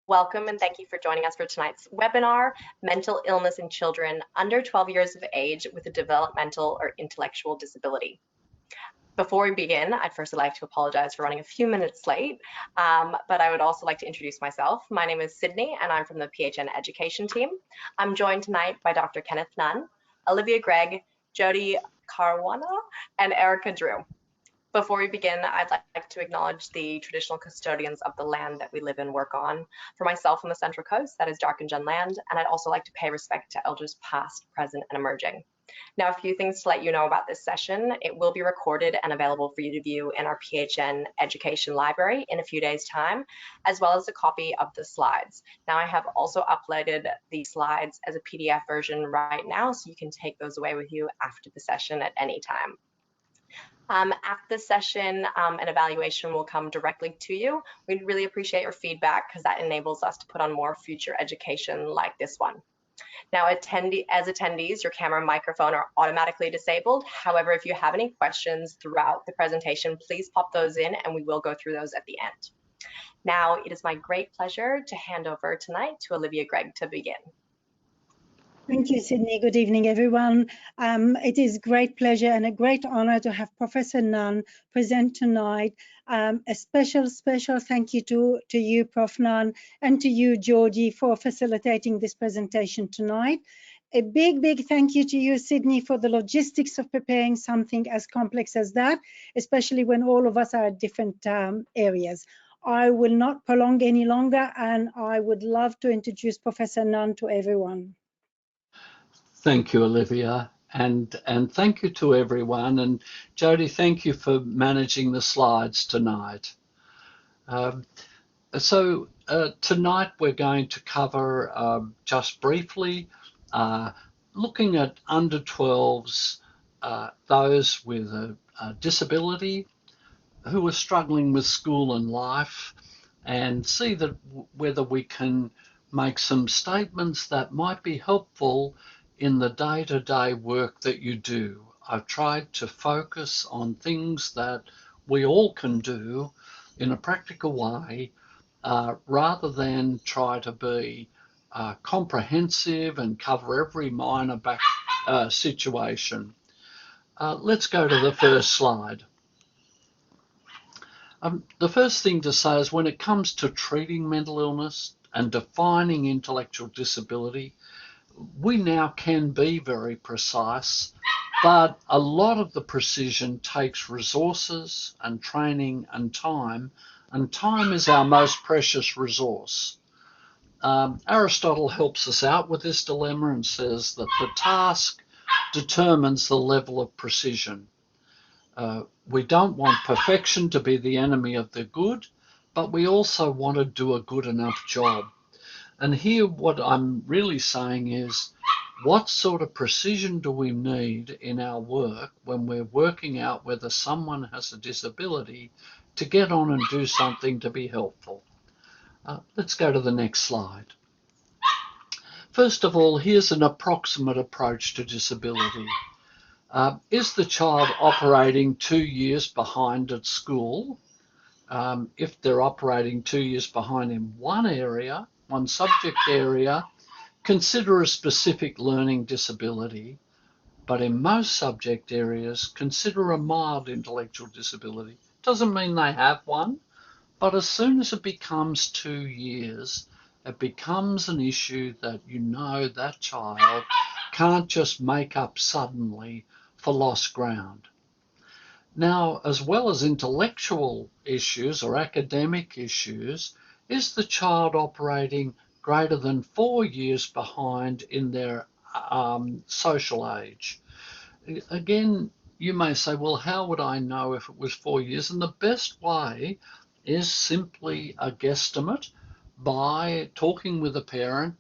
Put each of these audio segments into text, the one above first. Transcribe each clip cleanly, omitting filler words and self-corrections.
Welcome and thank you for joining us for tonight's webinar, Mental Illness in Children Under 12 Years of Age with a Developmental or Intellectual Disability. Before we begin, I'd first like to apologize for running a few minutes late, but I would also like to introduce myself. My name is Sydney and I'm from the PHN Education team. I'm joined tonight by Dr. Kenneth Nunn, Olivia Gregg, Jody Caruana, and Erica Drew. Before we begin, I'd like to acknowledge the traditional custodians of the land that we live and work on. For myself on the Central Coast, that is Darkinjung land, and I'd also like to pay respect to elders past, present, and emerging. Now, a few things to let you know about this session. It will be recorded and available for you to view in our PHN Education Library in a few days' time, as well as a copy of the slides. Now, I have also uploaded the slides as a PDF version right now, so you can take those away with you after the session at any time. After the session, an evaluation will come directly to you. We'd really appreciate your feedback because that enables us to put on more future education like this one. Now, as attendees, your camera and microphone are automatically disabled. However, if you have any questions throughout the presentation, please pop those in and we will go through those at the end. Now, it is my great pleasure to hand over tonight to Olivia Gregg to begin. Thank you, Sydney. Good evening, everyone. It is a great pleasure and a great honor to have Professor Nunn present tonight. A special thank you to you, Prof. Nunn, and to you, Georgie, for facilitating this presentation tonight. A big thank you to you, Sydney, for the logistics of preparing something as complex as that, especially when all of us are at different areas. I will not prolong any longer, and I would love to introduce Professor Nunn to everyone. Thank you, Olivia, and thank you to everyone. And Jody, thank you for managing the slides tonight. Tonight we're going to cover just briefly looking at under 12s, those with a disability who are struggling with school and life, and see that whether we can make some statements that might be helpful in the day-to-day work that you do. I've tried to focus on things that we all can do in a practical way, rather than try to be comprehensive and cover every minor situation. Let's go to the first slide. The first thing to say is when it comes to treating mental illness and defining intellectual disability, we now can be very precise, but a lot of the precision takes resources and training and time is our most precious resource. Aristotle helps us out with this dilemma and says that the task determines the level of precision. We don't want perfection to be the enemy of the good, but we also want to do a good enough job. And here what I'm really saying is, what sort of precision do we need in our work when we're working out whether someone has a disability to get on and do something to be helpful? Let's go to the next slide. First of all, here's an approximate approach to disability. Is the child operating 2 years behind at school? If they're operating 2 years behind in one area, one subject area, consider a specific learning disability, but in most subject areas, consider a mild intellectual disability. Doesn't mean they have one, but as soon as it becomes 2 years, it becomes an issue that you know that child can't just make up suddenly for lost ground. Now, as well as intellectual issues or academic issues, is the child operating greater than 4 years behind in their social age? Again, you may say, well, how would I know if it was 4 years? And the best way is simply a guesstimate by talking with a parent,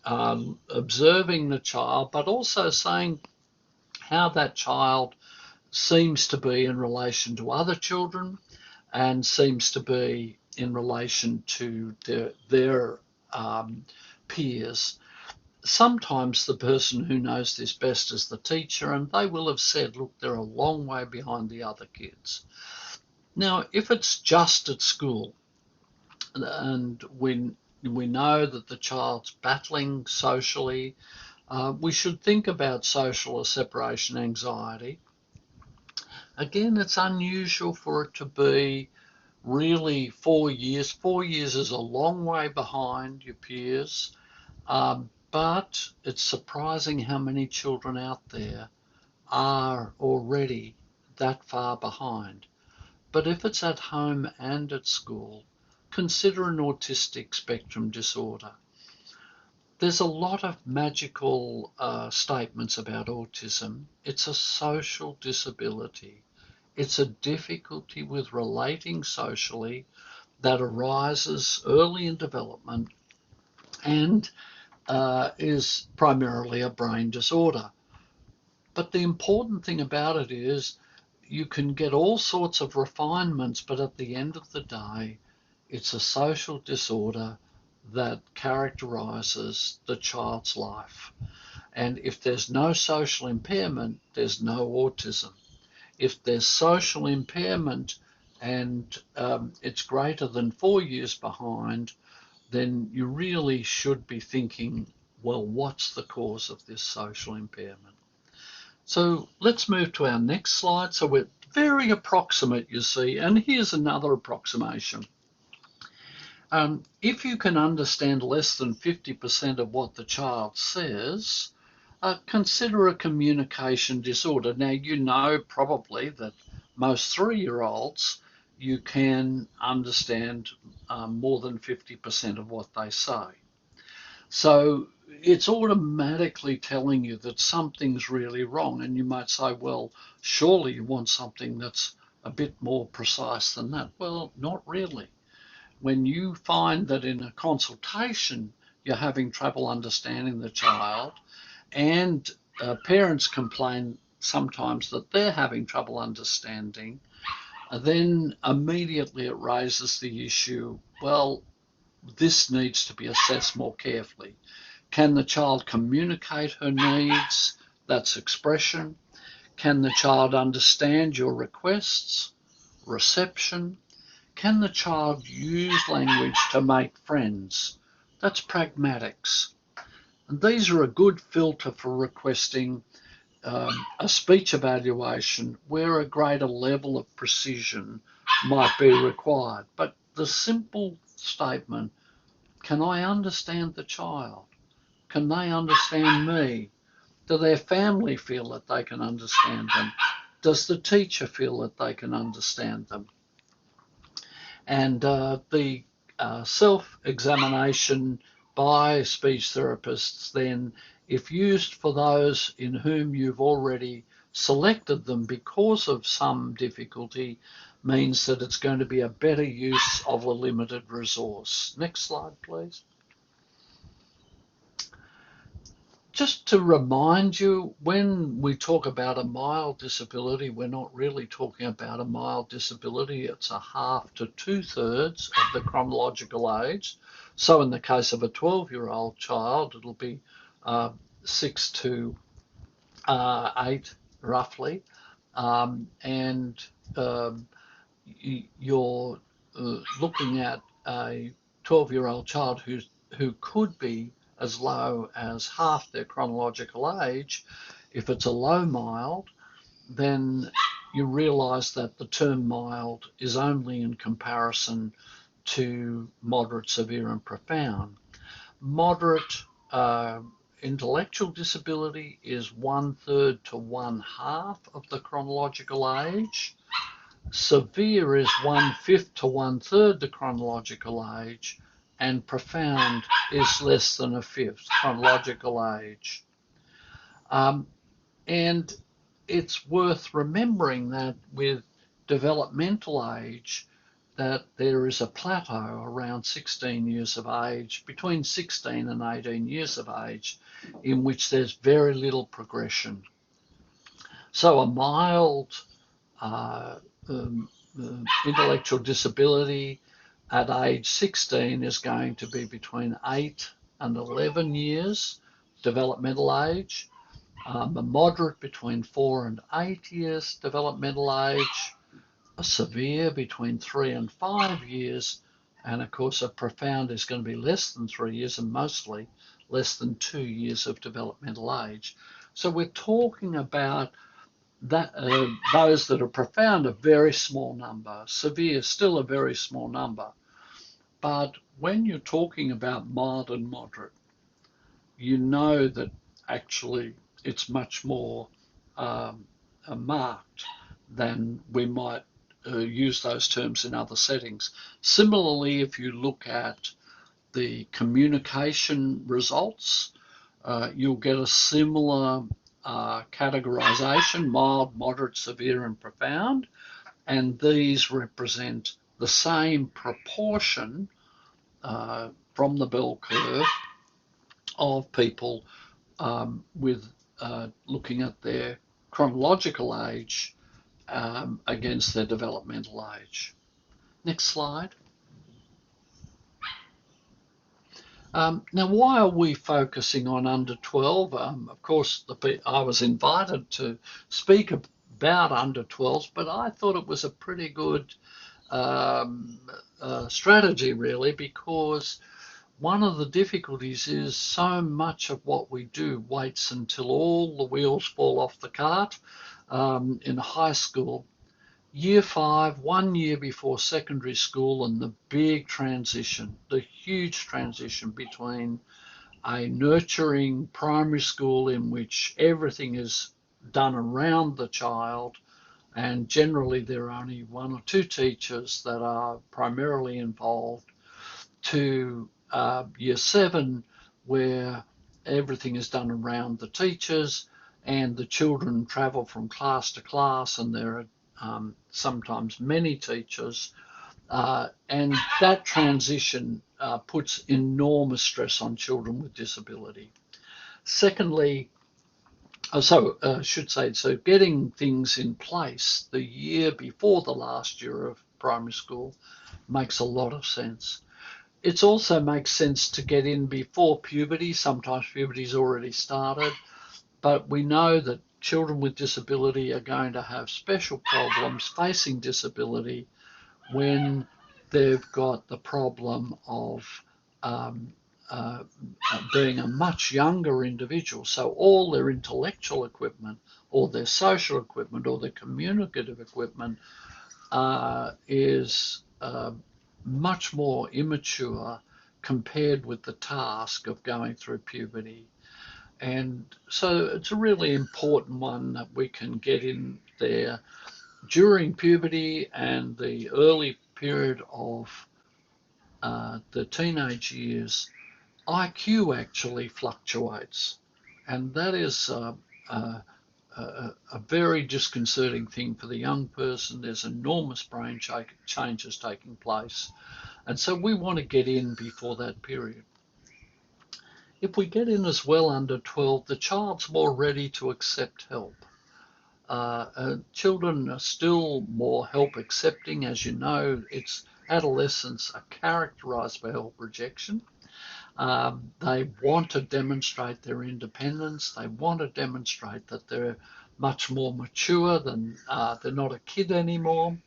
observing the child, but also saying how that child seems to be in relation to other children and seems to be in relation to their peers. Sometimes the person who knows this best is the teacher, and they will have said, look, they're a long way behind the other kids. Now, if it's just at school, and we know that the child's battling socially, we should think about social or separation anxiety. Again, it's unusual for it to be really 4 years. 4 years is a long way behind your peers, but it's surprising how many children out there are already that far behind. But if it's at home and at school, consider an autistic spectrum disorder. There's a lot of magical statements about autism. It's a social disability. It's a difficulty with relating socially that arises early in development and is primarily a brain disorder. But the important thing about it is you can get all sorts of refinements, but at the end of the day, it's a social disorder that characterizes the child's life. And if there's no social impairment, there's no autism. If there's social impairment and it's greater than 4 years behind, then you really should be thinking, well, what's the cause of this social impairment? So let's move to our next slide. So we're very approximate, you see, and here's another approximation. If you can understand less than 50% of what the child says, consider a communication disorder. Now, you know probably that most 3-year-olds, you can understand more than 50% of what they say. So it's automatically telling you that something's really wrong. And you might say, well, surely you want something that's a bit more precise than that. Well, not really. When you find that in a consultation you're having trouble understanding the child, and parents complain sometimes that they're having trouble understanding, then immediately it raises the issue, well, this needs to be assessed more carefully. Can the child communicate her needs? That's expression. Can the child understand your requests? Reception. Can the child use language to make friends? That's pragmatics. And these are a good filter for requesting a speech evaluation where a greater level of precision might be required. But the simple statement, can I understand the child? Can they understand me? Do their family feel that they can understand them? Does the teacher feel that they can understand them? And the self-examination by speech therapists then, if used for those in whom you've already selected them because of some difficulty, means that it's going to be a better use of a limited resource. Next slide, please. Just to remind you, when we talk about a mild disability, we're not really talking about a mild disability. It's a half to 2/3 of the chronological age. So in the case of a 12-year-old child, it'll be 6 to 8, roughly. And you're looking at a 12-year-old child who could be as low as half their chronological age. If it's a low mild, then you realise that the term mild is only in comparison to moderate, severe and profound. Moderate intellectual disability is 1/3 to 1/2 of the chronological age. Severe is 1/5 to 1/3 the chronological age, and profound is less than a fifth chronological age. And it's worth remembering that with developmental age, that there is a plateau around 16 years of age, between 16 and 18 years of age, in which there's very little progression. So a mild intellectual disability at age 16 is going to be between 8 and 11 years developmental age, a moderate between 4 and 8 years developmental age, a severe between 3 and 5 years, And of course, a profound is going to be less than 3 years and mostly less than 2 years of developmental age. So we're talking about that those that are profound, a very small number, severe, still a very small number. But when you're talking about mild and moderate, you know that actually it's much more marked than we might use those terms in other settings. Similarly, if you look at the communication results, you'll get a similar categorization: mild, moderate, severe, and profound. And these represent the same proportion from the bell curve of people with looking at their chronological age against their developmental age. Next slide. Now, why are we focusing on under 12? Of course, I was invited to speak about under 12s, but I thought it was a pretty good strategy, really, because one of the difficulties is so much of what we do waits until all the wheels fall off the cart. In high school, year 5, 1 year before secondary school, and the big transition, the huge transition between a nurturing primary school in which everything is done around the child, and generally there are only 1 or 2 teachers that are primarily involved, to year 7, where everything is done around the teachers and the children travel from class to class, and there are sometimes many teachers, and that transition puts enormous stress on children with disability. Secondly, I should say, so getting things in place the year before the last year of primary school makes a lot of sense. It also makes sense to get in before puberty. Sometimes puberty's already started, but we know that children with disability are going to have special problems facing disability when they've got the problem of being a much younger individual. So all their intellectual equipment, or their social equipment, or their communicative equipment is much more immature compared with the task of going through puberty. And so it's a really important one that we can get in there during puberty and the early period of the teenage years. IQ actually fluctuates, and that is a very disconcerting thing for the young person. There's enormous brain changes taking place, and so we want to get in before that period. If we get in as well under 12, the child's more ready to accept help. Children are still more help accepting. As you know, adolescents are characterized by help rejection. They want to demonstrate their independence. They want to demonstrate that they're much more mature, than they're not a kid anymore.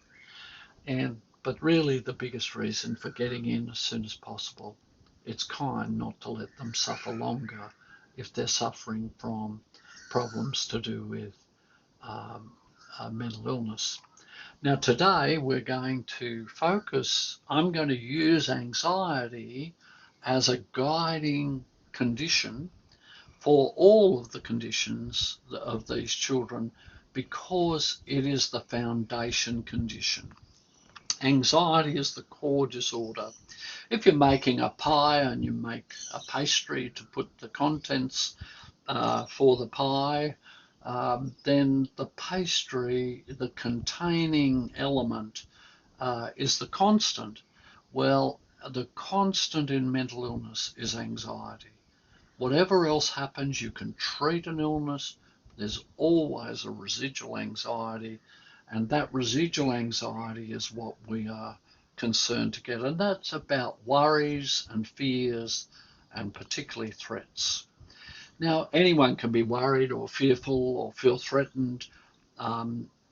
But really the biggest reason for getting in as soon as possible, it's kind not to let them suffer longer if they're suffering from problems to do with mental illness. Now today we're going to focus, I'm going to use anxiety as a guiding condition for all of the conditions of these children, because it is the foundation condition. Anxiety is the core disorder. If you're making a pie and you make a pastry to put the contents for the pie, then the pastry, the containing element, is the constant. Well, the constant in mental illness is anxiety. Whatever else happens, you can treat an illness, there's always a residual anxiety, and that residual anxiety is what we are concerned to get, and that's about worries and fears, and particularly threats. Now, anyone can be worried or fearful or feel threatened for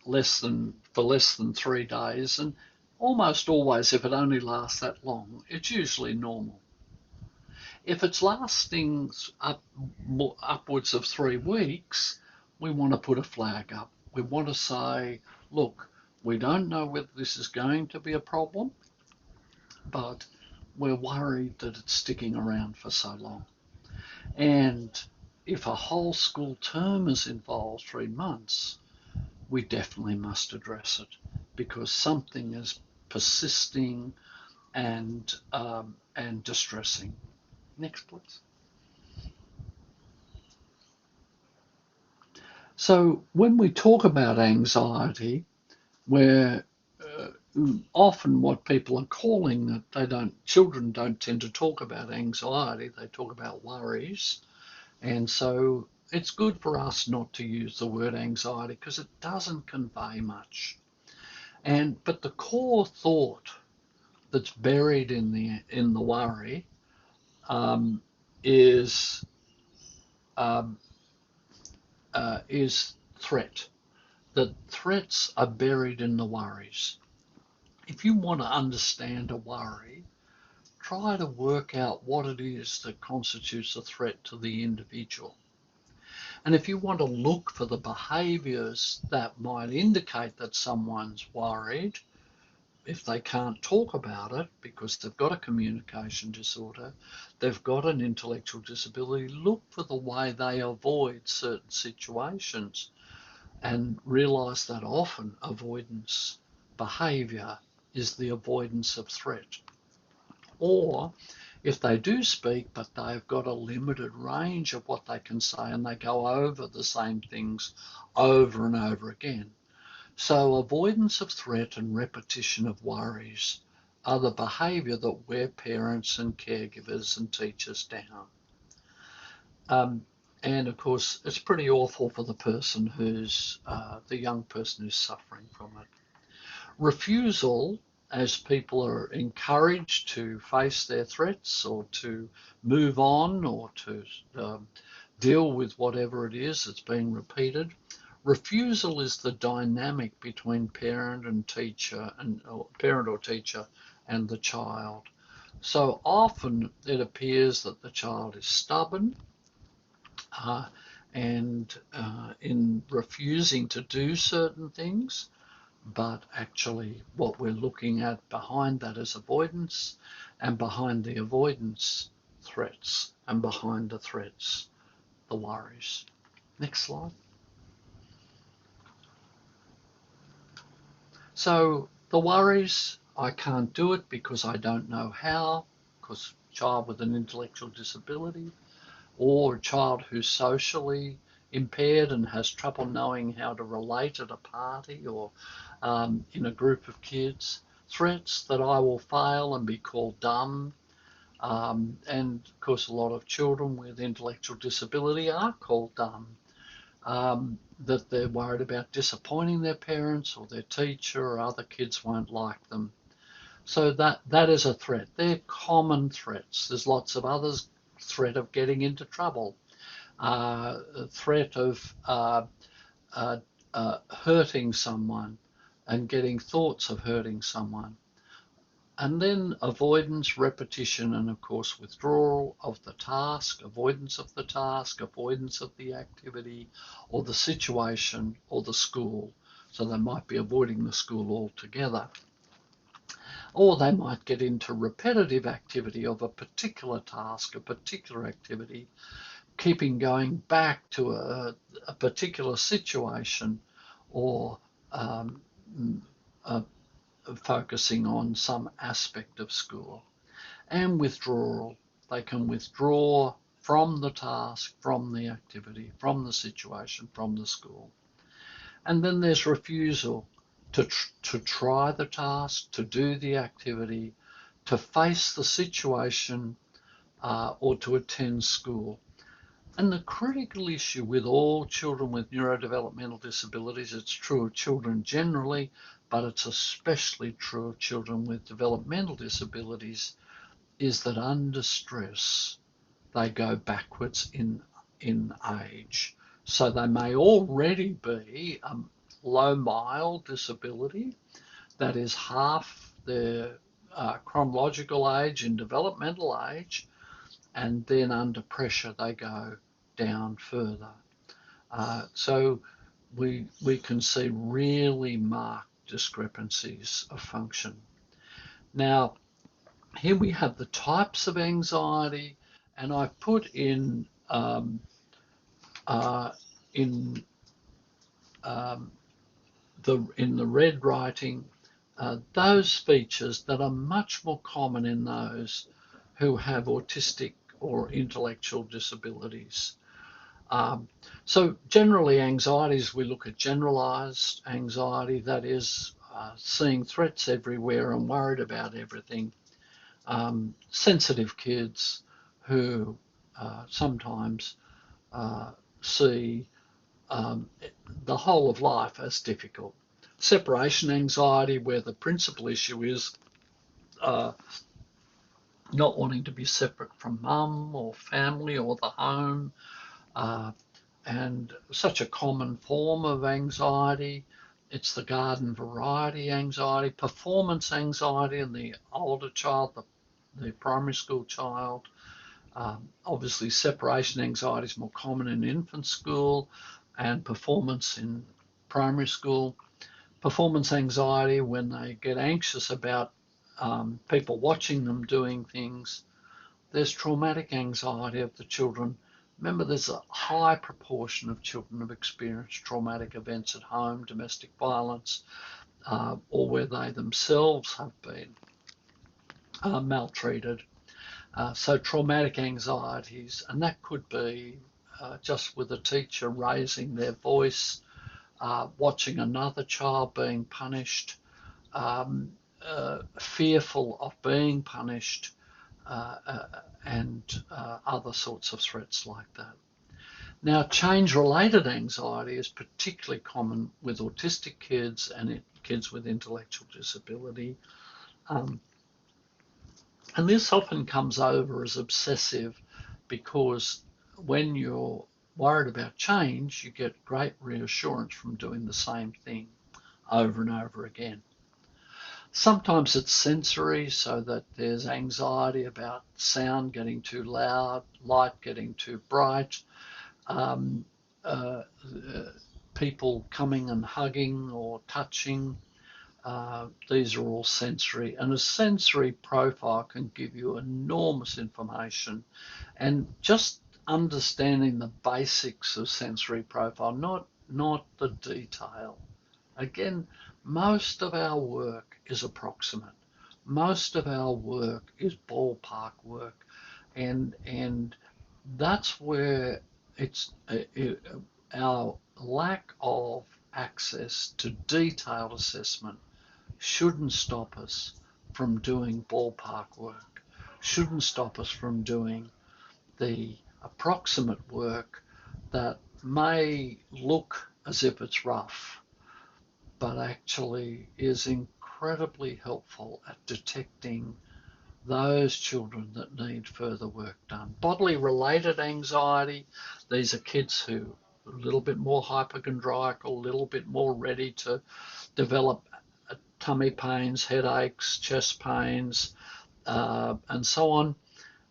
less than 3 days, and almost always, if it only lasts that long, it's usually normal. If it's lasting upwards of 3 weeks, we want to put a flag up. We want to say, look, we don't know whether this is going to be a problem, but we're worried that it's sticking around for so long. And if a whole school term is involved, 3 months, we definitely must address it because something is persisting and distressing. Next, please. So when we talk about anxiety, we're often what people are calling that children don't tend to talk about anxiety, they talk about worries. And so it's good for us not to use the word anxiety because it doesn't convey much. But the core thought that's buried in the worry um, is um, is threat. That threats are buried in the worries. If you want to understand a worry, try to work out what it is that constitutes a threat to the individual. And if you want to look for the behaviours that might indicate that someone's worried, if they can't talk about it because they've got a communication disorder, they've got an intellectual disability, look for the way they avoid certain situations and realise that often avoidance behaviour is the avoidance of threat. Or if they do speak, but they've got a limited range of what they can say and they go over the same things over and over again. So avoidance of threat and repetition of worries are the behaviour that wear parents and caregivers and teachers down. And of course, it's pretty awful for the person the young person who's suffering from it. Refusal, as people are encouraged to face their threats or to move on or to deal with whatever it is that's being repeated. Refusal is the dynamic between parent and teacher, or parent or teacher and the child. So often it appears that the child is stubborn and in refusing to do certain things, but actually what we're looking at behind that is avoidance, and behind the avoidance, threats, and behind the threats, the worries. Next slide. So the worries, I can't do it because I don't know how, because child with an intellectual disability, or a child who's socially impaired and has trouble knowing how to relate at a party or in a group of kids. Threats that I will fail and be called dumb. And of course, a lot of children with intellectual disability are called dumb. That they're worried about disappointing their parents or their teacher, or other kids won't like them. So that is a threat. They're common threats. There's lots of others. Threat of getting into trouble, threat of hurting someone and getting thoughts of hurting someone. And then avoidance, repetition, and of course withdrawal of the task, avoidance of the task, avoidance of the activity or the situation or the school. So they might be avoiding the school altogether. Or they might get into repetitive activity of a particular task, a particular activity, keeping going back to a particular situation, or focusing on some aspect of school. And withdrawal, they can withdraw from the task, from the activity, from the situation, from the school. And then there's refusal to try the task, to do the activity, to face the situation, or to attend school. And the critical issue with all children with neurodevelopmental disabilities, it's true of children generally, but it's especially true of children with developmental disabilities, is that under stress, they go backwards in age. So they may already be a low mild disability that is half their chronological age and developmental age, and then under pressure they go down further. So we can see really marked discrepancies of function. Now, here we have the types of anxiety, and I've put in in the red writing those features that are much more common in those who have autistic or intellectual disabilities. So generally anxieties, we look at generalized anxiety, that is seeing threats everywhere and worried about everything. Sensitive kids who sometimes see the whole of life as difficult. Separation anxiety, where the principal issue is not wanting to be separate from mum or family or the home, and such a common form of anxiety. It's the garden variety anxiety, performance anxiety in the older child, the primary school child. Obviously, separation anxiety is more common in infant school and performance in primary school. Performance anxiety when they get anxious about people watching them doing things. There's traumatic anxiety of the children. Remember, there's a high proportion of children who've experienced traumatic events at home, domestic violence, or where they themselves have been maltreated. So traumatic anxieties, and that could be just with a teacher raising their voice, watching another child being punished, fearful of being punished, and other sorts of threats like that. Now, change-related anxiety is particularly common with autistic kids and kids with intellectual disability. And this often comes over as obsessive because when you're worried about change, you get great reassurance from doing the same thing over and over again. Sometimes it's sensory, so that there's anxiety about sound getting too loud, light getting too bright, people coming and hugging or touching. These are all sensory, and a sensory profile can give you enormous information. And just understanding the basics of sensory profile, not the detail. Again, most of our work is approximate. Most of our work is ballpark work, and that's where our lack of access to detailed assessment shouldn't stop us from doing ballpark work, shouldn't stop us from doing the approximate work that may look as if it's rough, but actually is incredibly helpful at detecting those children that need further work done. Bodily related anxiety, these are kids who are a little bit more hypochondriacal, a little bit more ready to develop tummy pains, headaches, chest pains, and so on.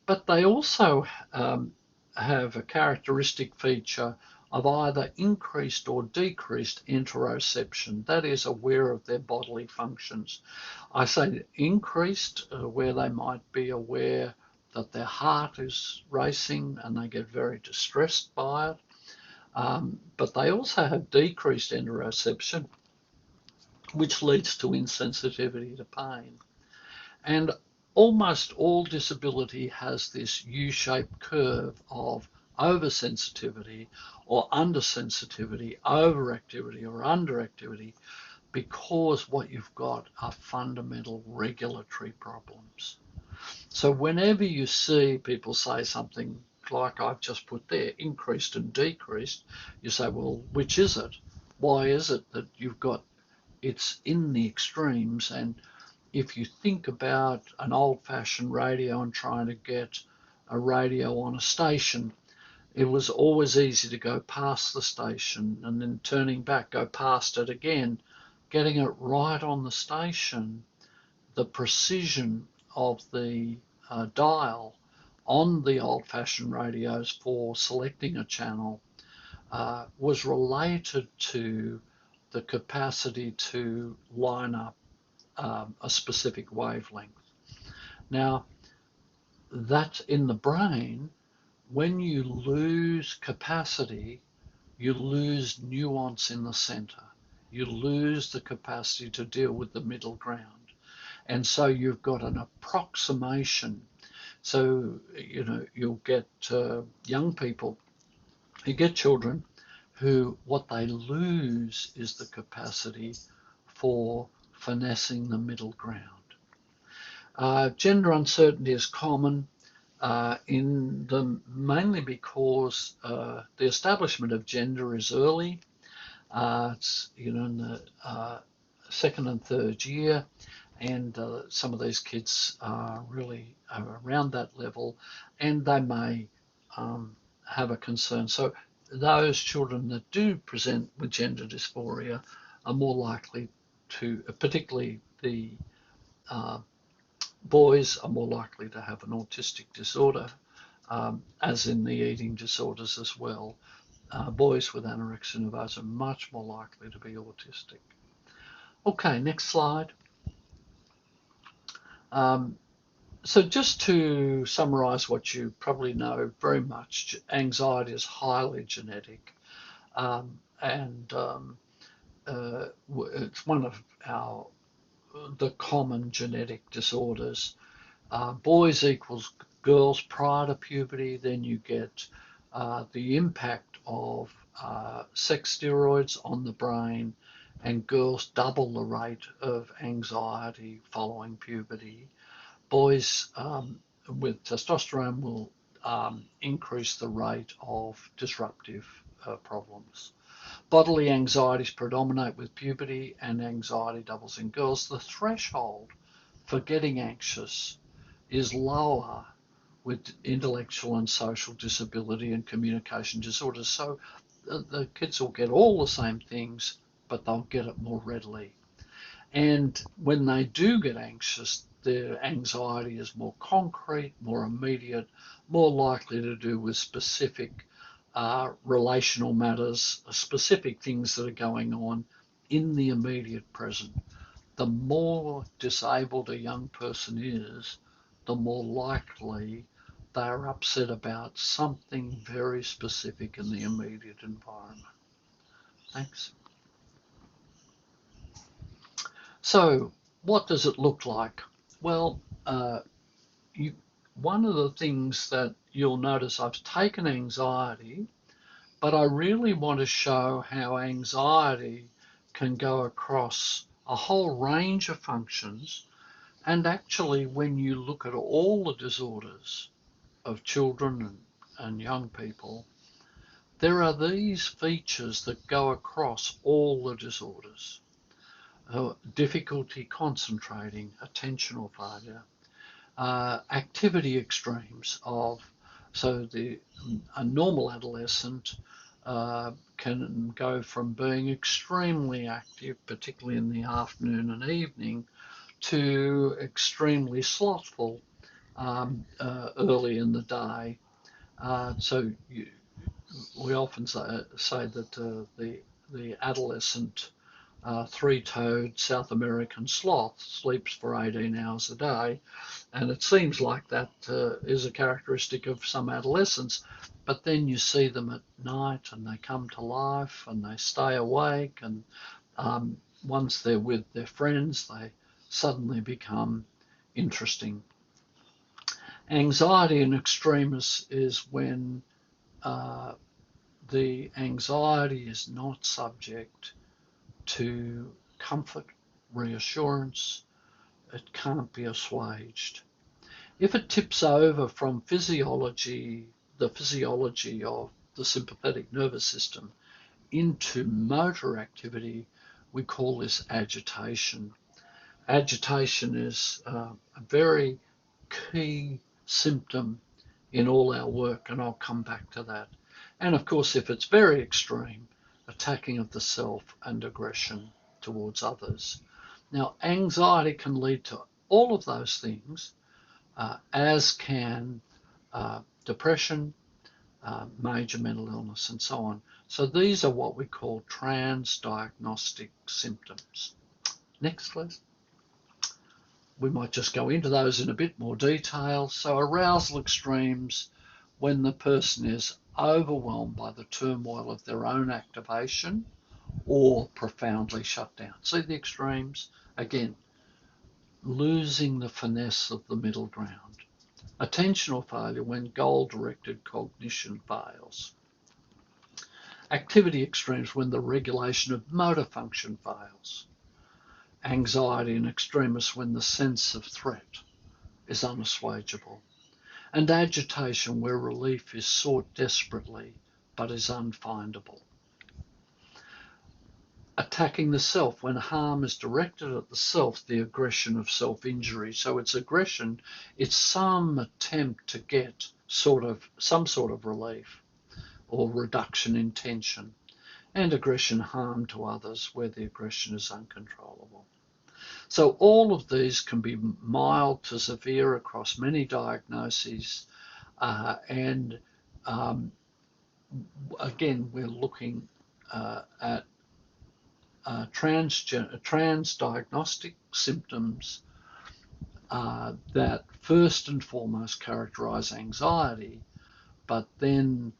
But they also have a characteristic feature of either increased or decreased interoception, that is, aware of their bodily functions. I say increased, where they might be aware that their heart is racing and they get very distressed by it. But they also have decreased interoception, which leads to insensitivity to pain. And almost all disability has this U-shaped curve of oversensitivity or undersensitivity, overactivity or underactivity, because what you've got are fundamental regulatory problems. So whenever you see people say something like I've just put there, increased and decreased, you say, well, which is it? Why is it that you've got it's in the extremes? And if you think about an old-fashioned radio and trying to get a radio on a station, it was always easy to go past the station and then turning back, go past it again. Getting it right on the station, the precision of the dial on the old-fashioned radios for selecting a channel was related to the capacity to line up a specific wavelength. Now, that's in the brain. When you lose capacity, you lose nuance in the center. You lose the capacity to deal with the middle ground. And so you've got an approximation. So, you'll get young people, you get children who, what they lose is the capacity for finessing the middle ground. Gender uncertainty is common mainly because the establishment of gender is early. It's in the second and third year, and some of these kids are really around that level, and they may have a concern. So those children that do present with gender dysphoria are more likely to, particularly the boys are more likely to have an autistic disorder, as in the eating disorders as well. Boys with anorexia nervosa are much more likely to be autistic. Okay, next slide. So just to summarize what you probably know very much, anxiety is highly genetic, and it's one of the common genetic disorders. Boys equals girls prior to puberty, then you get the impact of sex steroids on the brain, and girls double the rate of anxiety following puberty. Boys with testosterone will increase the rate of disruptive problems. Bodily anxieties predominate with puberty, and anxiety doubles in girls. The threshold for getting anxious is lower with intellectual and social disability and communication disorders. So the kids will get all the same things, but they'll get it more readily. And when they do get anxious, their anxiety is more concrete, more immediate, more likely to do with specific relational matters, specific things that are going on in the immediate present. The more disabled a young person is, the more likely they are upset about something very specific in the immediate environment. Thanks. So what does it look like? Well, one of the things that you'll notice, I've taken anxiety, but I really want to show how anxiety can go across a whole range of functions. And actually, when you look at all the disorders of children and young people, there are these features that go across all the disorders. Difficulty concentrating, attentional failure, activity extremes so a normal adolescent can go from being extremely active, particularly in the afternoon and evening, to extremely slothful early in the day. So we often say that the adolescent three-toed South American sloth sleeps for 18 hours a day, and it seems like that is a characteristic of some adolescents, but then you see them at night and they come to life and they stay awake, and once they're with their friends they suddenly become interesting. Anxiety in extremis is when the anxiety is not subject to comfort, reassurance. It can't be assuaged. If it tips over from the physiology of the sympathetic nervous system into motor activity, we call this agitation. Agitation is a very key symptom in all our work, and I'll come back to that. And of course, if it's very extreme, attacking of the self and aggression towards others. Now, anxiety can lead to all of those things, as can depression, major mental illness, and so on. So these are what we call transdiagnostic symptoms. Next, please. We might just go into those in a bit more detail. So arousal extremes, when the person is overwhelmed by the turmoil of their own activation or profoundly shut down. See the extremes? Again, losing the finesse of the middle ground. Attentional failure, when goal-directed cognition fails. Activity extremes, when the regulation of motor function fails. Anxiety and extremis, when the sense of threat is unassuageable. And agitation, where relief is sought desperately but is unfindable. Attacking the self, when harm is directed at the self, the aggression of self-injury. So it's aggression, it's some attempt to get some sort of relief or reduction in tension. And aggression, harm to others, where the aggression is uncontrollable. So all of these can be mild to severe across many diagnoses, and again, we're looking at transdiagnostic symptoms that first and foremost characterize anxiety, but then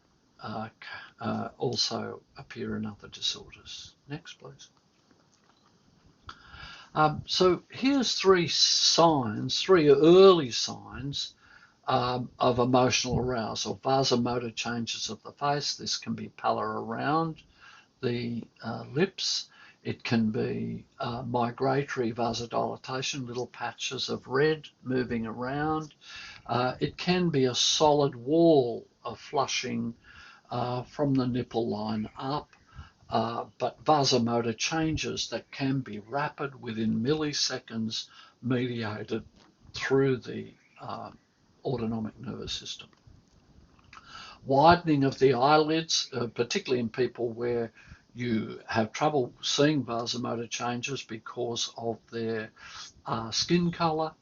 also appear in other disorders. Next, please. So here's three early signs of emotional arousal. Vasomotor changes of the face. This can be pallor around the lips. It can be migratory vasodilatation, little patches of red moving around. It can be a solid wall of flushing from the nipple line up. But vasomotor changes that can be rapid within milliseconds, mediated through the autonomic nervous system. Widening of the eyelids, particularly in people where you have trouble seeing vasomotor changes because of their skin color.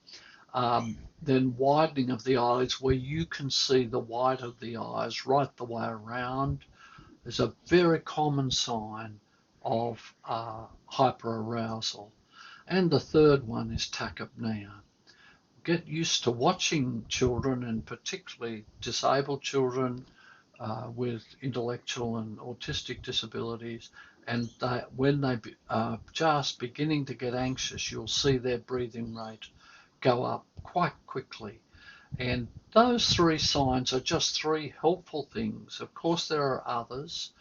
Then widening of the eyelids where you can see the white of the eyes right the way around is a very common sign of hyperarousal. And the third one is tachypnea. Get used to watching children, and particularly disabled children with intellectual and autistic disabilities, and when they are just beginning to get anxious, you'll see their breathing rate go up quite quickly. And those three signs are just three helpful things. Of course, there are others,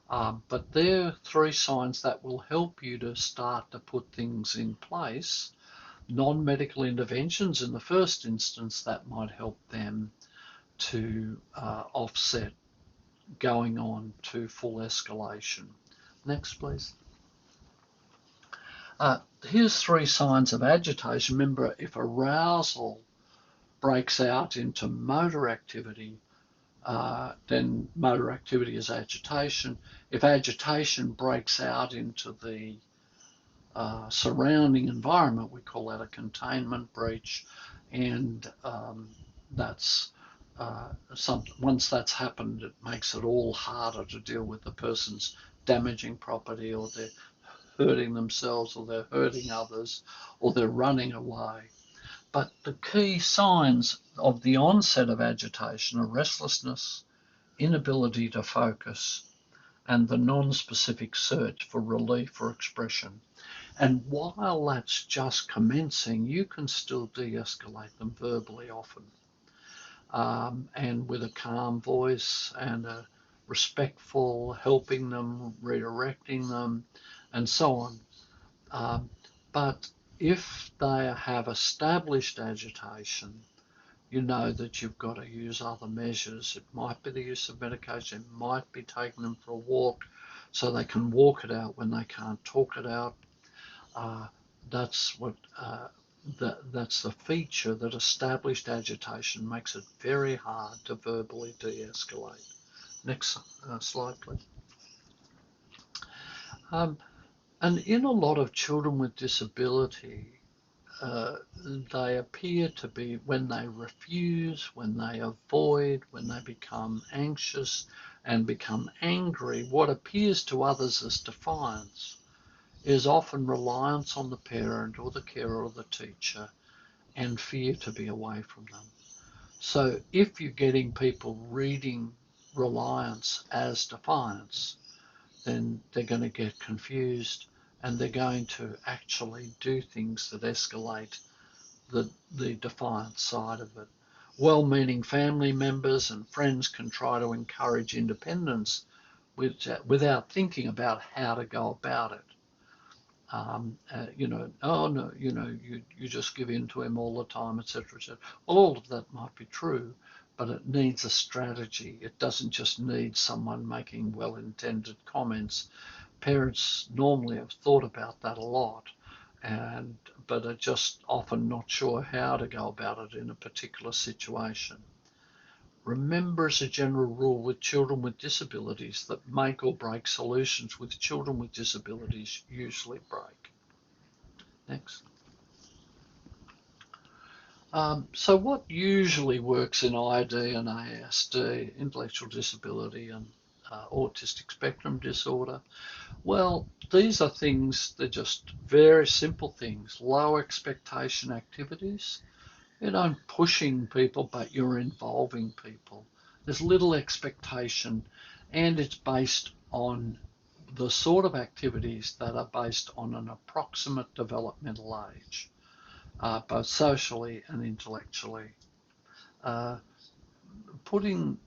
but they're three signs that will help you to start to put things in place. Non-medical interventions in the first instance that might help them to offset going on to full escalation. Next, please. Here's three signs of agitation. Remember, if arousal breaks out into motor activity, then motor activity is agitation. If agitation breaks out into the surrounding environment, we call that a containment breach, and that's once that's happened, it makes it all harder to deal with. The person's damaging property, or they're hurting themselves, or they're hurting others, or they're running away. But the key signs of the onset of agitation are restlessness, inability to focus, and the non-specific search for relief or expression. And while that's just commencing, you can still de-escalate them verbally often, and with a calm voice and a respectful, helping them, redirecting them, and so on. But if they have established agitation, you know that you've got to use other measures. It might be the use of medication, it might be taking them for a walk so they can walk it out when they can't talk it out. That's the feature that established agitation makes it very hard to verbally de-escalate. Next slide, please. And in a lot of children with disability, they appear to be, when they refuse, when they avoid, when they become anxious and become angry, what appears to others as defiance is often reliance on the parent or the carer or the teacher and fear to be away from them. So if you're getting people reading reliance as defiance, then they're going to get confused and they're going to actually do things that escalate the defiant side of it. Well-meaning family members and friends can try to encourage independence without thinking about how to go about it. Oh no, you just give in to him all the time, etc., etc. Well, all of that might be true, but it needs a strategy. It doesn't just need someone making well-intended comments. Parents normally have thought about that a lot, but are just often not sure how to go about it in a particular situation. Remember, as a general rule, with children with disabilities, that make or break solutions with children with disabilities usually break. Next. So what usually works in ID and ASD, intellectual disability and autistic spectrum disorder? Well, these are things, they're just very simple things, low expectation activities. You know, pushing people, but you're involving people. There's little expectation, and it's based on the sort of activities that are based on an approximate developmental age, both socially and intellectually. Uh, putting,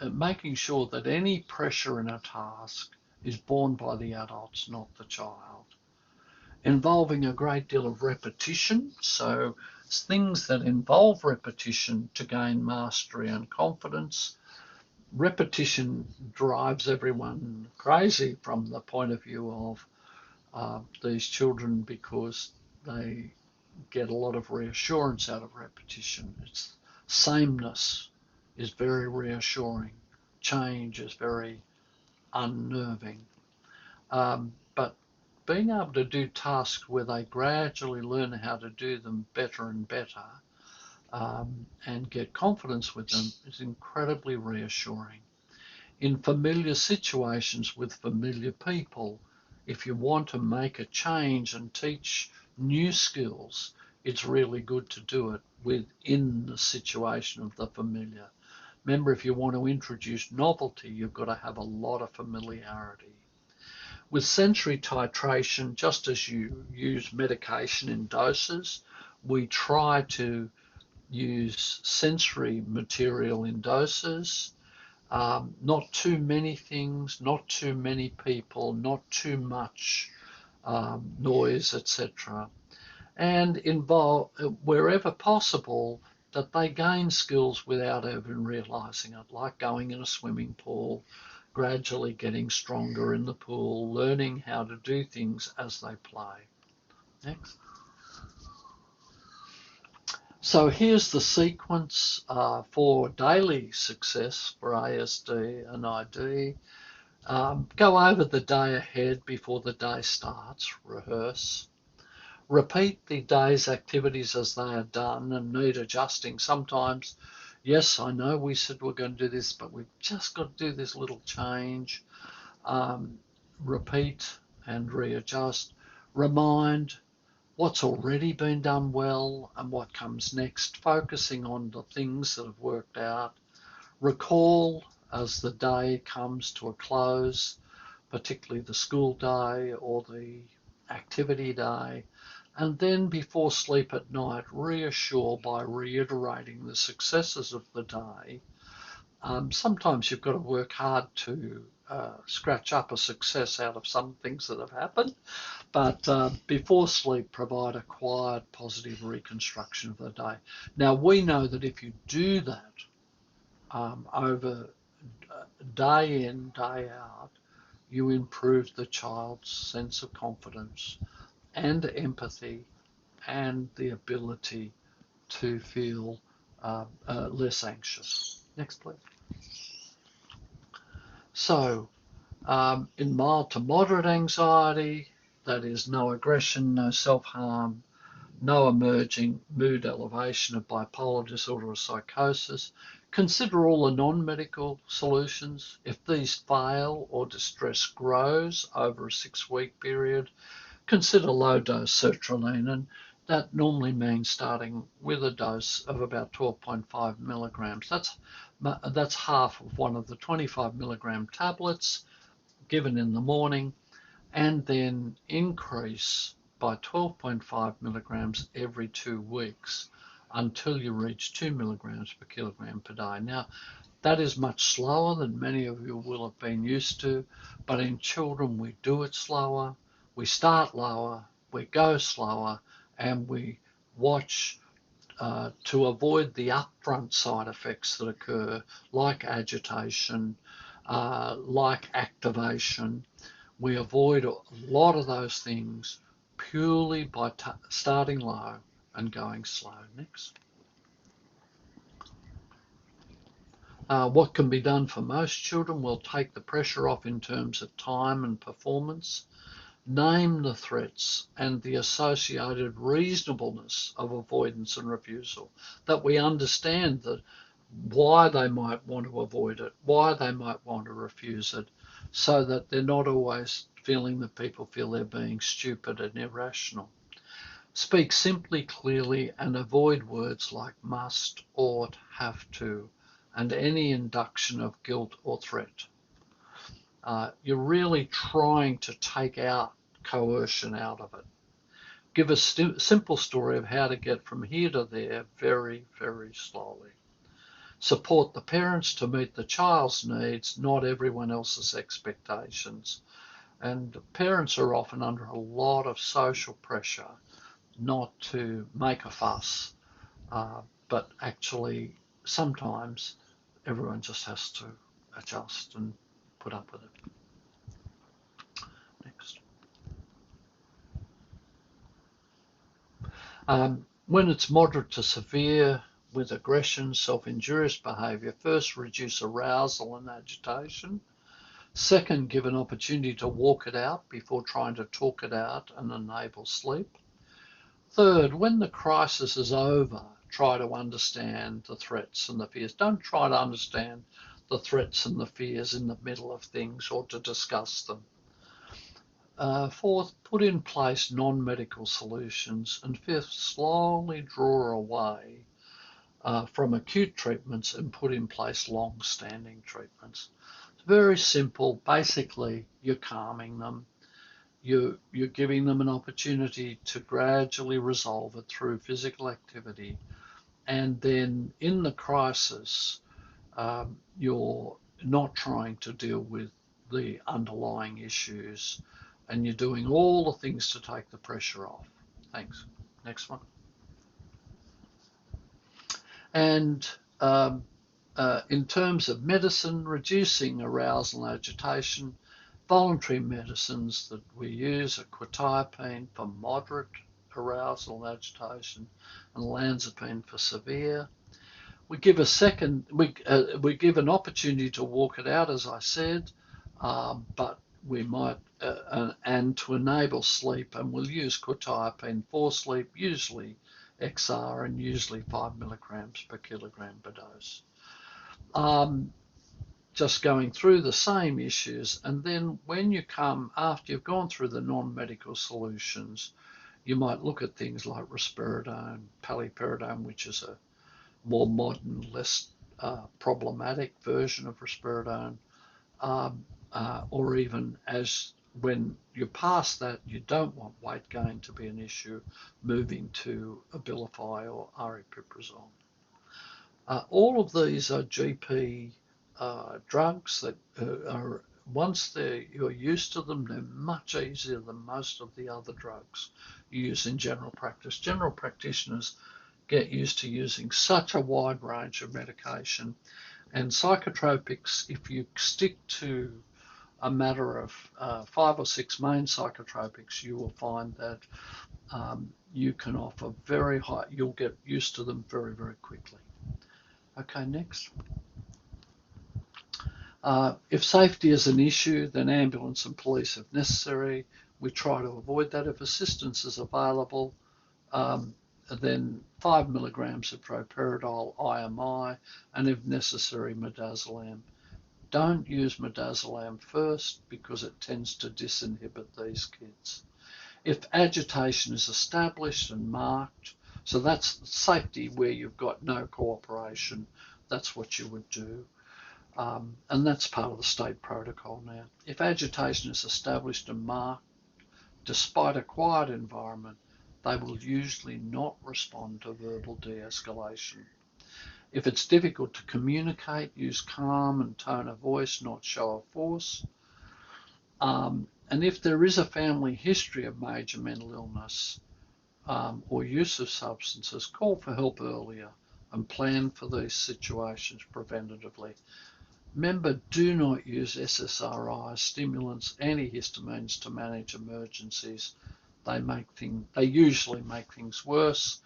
Making sure that any pressure in a task is borne by the adults, not the child. Involving a great deal of repetition, so things that involve repetition to gain mastery and confidence. Repetition drives everyone crazy from the point of view of these children, because they get a lot of reassurance out of repetition. It's sameness is very reassuring. Change is very unnerving. But being able to do tasks where they gradually learn how to do them better and better, and get confidence with them, is incredibly reassuring. In familiar situations with familiar people, if you want to make a change and teach new skills, it's really good to do it within the situation of the familiar. Remember, if you want to introduce novelty, you've got to have a lot of familiarity. With sensory titration, just as you use medication in doses, we try to use sensory material in doses. Not too many things, not too many people, not too much noise, etc. And involve, wherever possible, that they gain skills without even realizing it, like going in a swimming pool, gradually getting stronger in the pool, learning how to do things as they play. Next. So here's the sequence for daily success for ASD and ID. Go over the day ahead before the day starts, rehearse. Repeat the day's activities as they are done and need adjusting. Sometimes, yes, I know we said we're going to do this, but we've just got to do this little change. Repeat and readjust. Remind what's already been done well and what comes next, focusing on the things that have worked out. Recall as the day comes to a close, particularly the school day or the activity day. And then before sleep at night, reassure by reiterating the successes of the day. Sometimes you've got to work hard to scratch up a success out of some things that have happened, but before sleep, provide a quiet, positive reconstruction of the day. Now, we know that if you do that over day in, day out, you improve the child's sense of confidence and empathy and the ability to feel less anxious. Next, please. So, in mild to moderate anxiety, that is no aggression, no self-harm, no emerging mood elevation of bipolar disorder or psychosis. Consider all the non-medical solutions. If these fail or distress grows over a 6-week period, consider low-dose sertraline, and that normally means starting with a dose of about 12.5 milligrams. That's half of one of the 25 milligram tablets given in the morning, and then increase by 12.5 milligrams every 2 weeks until you reach 2 milligrams per kilogram per day. Now, that is much slower than many of you will have been used to, but in children we do it slower, we start lower, we go slower, and we watch to avoid the upfront side effects that occur, like agitation, like activation. We avoid a lot of those things purely by starting low and going slow. Next. What can be done for most children? Will take the pressure off in terms of time and performance. Name the threats and the associated reasonableness of avoidance and refusal, that we understand that why they might want to avoid it, why they might want to refuse it, so that they're not always feeling that people feel they're being stupid and irrational. Speak simply, clearly, and avoid words like must, ought, have to, and any induction of guilt or threat. You're really trying to take out coercion out of it. Give a simple story of how to get from here to there very, very slowly. Support the parents to meet the child's needs, not everyone else's expectations. And parents are often under a lot of social pressure not to make a fuss, but actually sometimes everyone just has to adjust and put up with it. Next. When it's moderate to severe with aggression, self-injurious behaviour, first reduce arousal and agitation. Second, give an opportunity to walk it out before trying to talk it out and enable sleep. Third, when the crisis is over, try to understand the threats and the fears. Don't try to understand the threats and the fears in the middle of things or to discuss them. Fourth, put in place non-medical solutions. And fifth, slowly draw away from acute treatments and put in place long-standing treatments. It's very simple. Basically, you're calming them. You're giving them an opportunity to gradually resolve it through physical activity. And then in the crisis, you're not trying to deal with the underlying issues, and you're doing all the things to take the pressure off. Thanks. Next one. And in terms of medicine, reducing arousal and agitation, voluntary medicines that we use are quetiapine for moderate arousal and agitation and olanzapine for severe. We give we give an opportunity to walk it out, as I said, but we might, and to enable sleep, and we'll use quetiapine for sleep, usually XR and usually 5 milligrams per kilogram per dose. Just going through the same issues, and then when you come, after you've gone through the non-medical solutions, you might look at things like risperidone, paliperidone, which is a more modern, less problematic version of risperidone, or even as when you're past that, you don't want weight gain to be an issue, moving to Abilify or aripiprazole. All of these are GP drugs that are, once you're used to them, they're much easier than most of the other drugs you use in general practice. General practitioners get used to using such a wide range of medication, and psychotropics, if you stick to a matter of 5 or 6 main psychotropics, you will find that you can offer very high, you'll get used to them very, very quickly. Okay, next. If safety is an issue, then ambulance and police if necessary. We try to avoid that. If assistance is available, then 5 milligrams of droperidol IMI, and if necessary, midazolam. Don't use midazolam first because it tends to disinhibit these kids. If agitation is established and marked, so that's safety where you've got no cooperation, that's what you would do. And that's part of the state protocol now. If agitation is established and marked, despite a quiet environment, they will usually not respond to verbal de-escalation. If it's difficult to communicate, use calm and tone of voice, not show of force. And if there is a family history of major mental illness or use of substances, call for help earlier and plan for these situations preventatively. Remember, do not use SSRIs, stimulants, antihistamines to manage emergencies. They usually make things worse,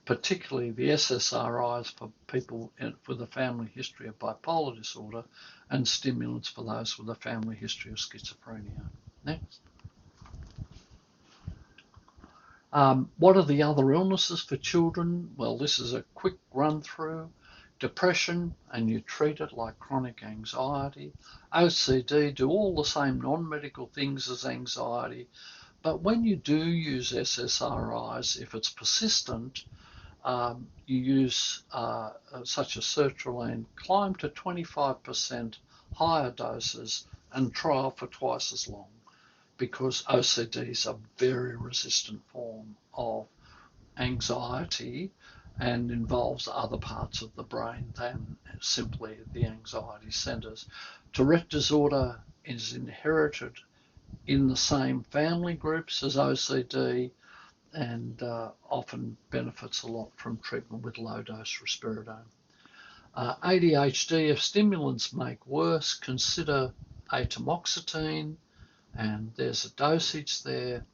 particularly the SSRIs for people with a family history of bipolar disorder and stimulants for those with a family history of schizophrenia. Next. What are the other illnesses for children? Well, this is a quick run through. Depression, and you treat it like chronic anxiety. OCD, do all the same non-medical things as anxiety, but when you do use SSRIs, if it's persistent, you use such as sertraline, climb to 25% higher doses and trial for twice as long, because OCD is a very resistant form of anxiety and involves other parts of the brain than simply the anxiety centers. Tourette disorder is inherited in the same family groups as OCD and often benefits a lot from treatment with low-dose risperidone. ADHD, if stimulants make worse, consider atomoxetine, and there's a dosage there.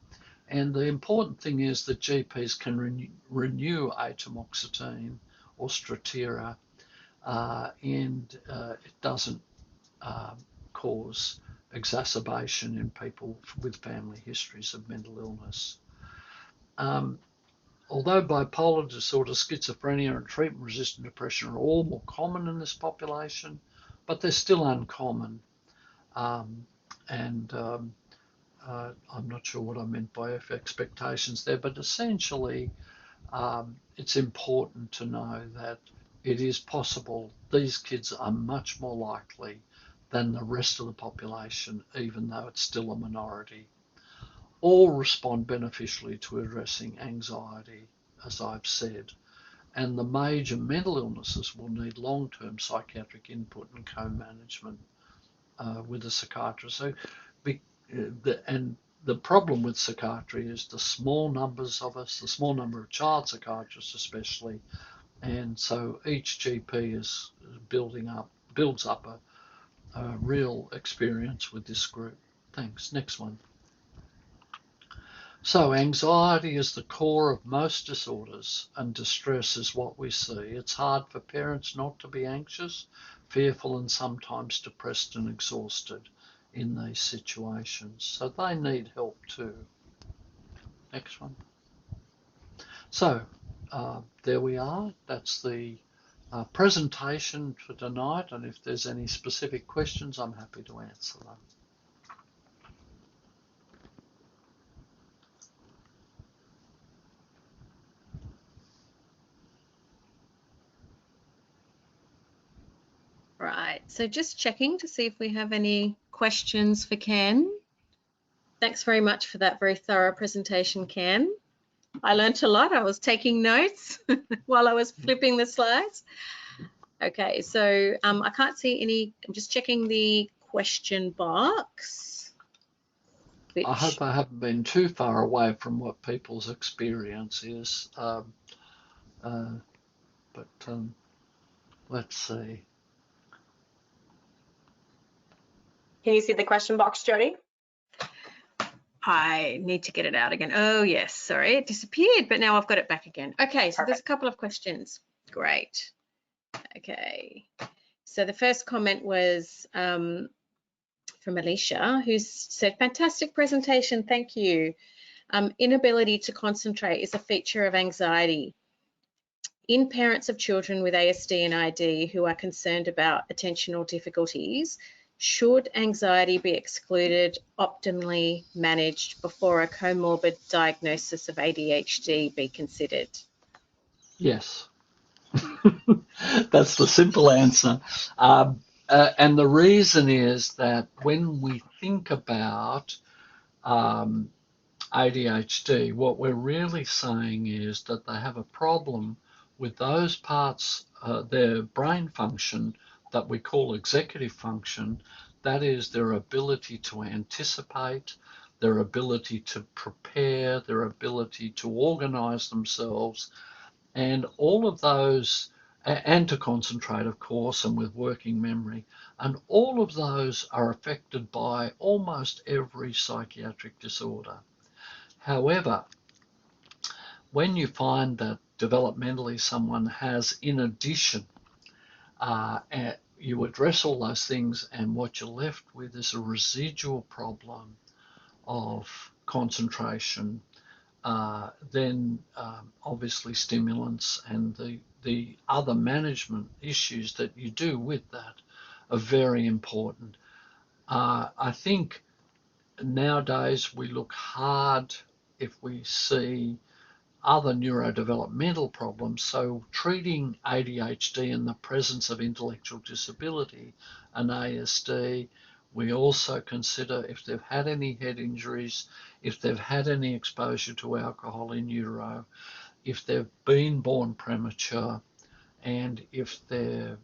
And the important thing is that GPs can renew atomoxetine or Strattera, and it doesn't cause exacerbation in people with family histories of mental illness. Although bipolar disorder, schizophrenia, and treatment-resistant depression are all more common in this population, but they're still uncommon. I'm not sure what I meant by expectations there, but essentially it's important to know that it is possible these kids are much more likely than the rest of the population, even though it's still a minority. All respond beneficially to addressing anxiety, as I've said, and the major mental illnesses will need long-term psychiatric input and co-management with a psychiatrist. So, the problem with psychiatry is the small numbers of us, the small number of child psychiatrists especially, and so each GP is builds up a real experience with this group. Thanks. Next one. So anxiety is the core of most disorders, and distress is what we see. It's hard for parents not to be anxious, fearful, and sometimes depressed and exhausted in these situations. So they need help too. Next one. So there we are. That's the presentation for tonight, and if there's any specific questions, I'm happy to answer them. Right, so just checking to see if we have any questions for Ken. Thanks very much for that very thorough presentation, Ken. I learnt a lot. I was taking notes while I was flipping the slides. Okay, so I can't see any. I'm just checking the question box. I hope I haven't been too far away from what people's experience is, but let's see. Can you see the question box, Jody? I need to get it out again. Oh, yes, sorry, it disappeared, but now I've got it back again. Okay, so there's a couple of questions. Great. Okay, so the first comment was from Alicia, who said, fantastic presentation, thank you. Inability to concentrate is a feature of anxiety. In parents of children with ASD and ID who are concerned about attentional difficulties, should anxiety be excluded, optimally managed before a comorbid diagnosis of ADHD be considered? Yes. That's the simple answer. And the reason is that when we think about ADHD, what we're really saying is that they have a problem with those parts, their brain function that we call executive function, that is their ability to anticipate, their ability to prepare, their ability to organize themselves, and all of those, and to concentrate, of course, and with working memory. And all of those are affected by almost every psychiatric disorder. However, when you find that developmentally someone has, in addition, you address all those things, and what you're left with is a residual problem of concentration, then obviously stimulants and the other management issues that you do with that are very important. I think nowadays we look hard if we see other neurodevelopmental problems. So treating ADHD in the presence of intellectual disability and ASD, we also consider if they've had any head injuries, if they've had any exposure to alcohol in utero, if they've been born premature, and if they've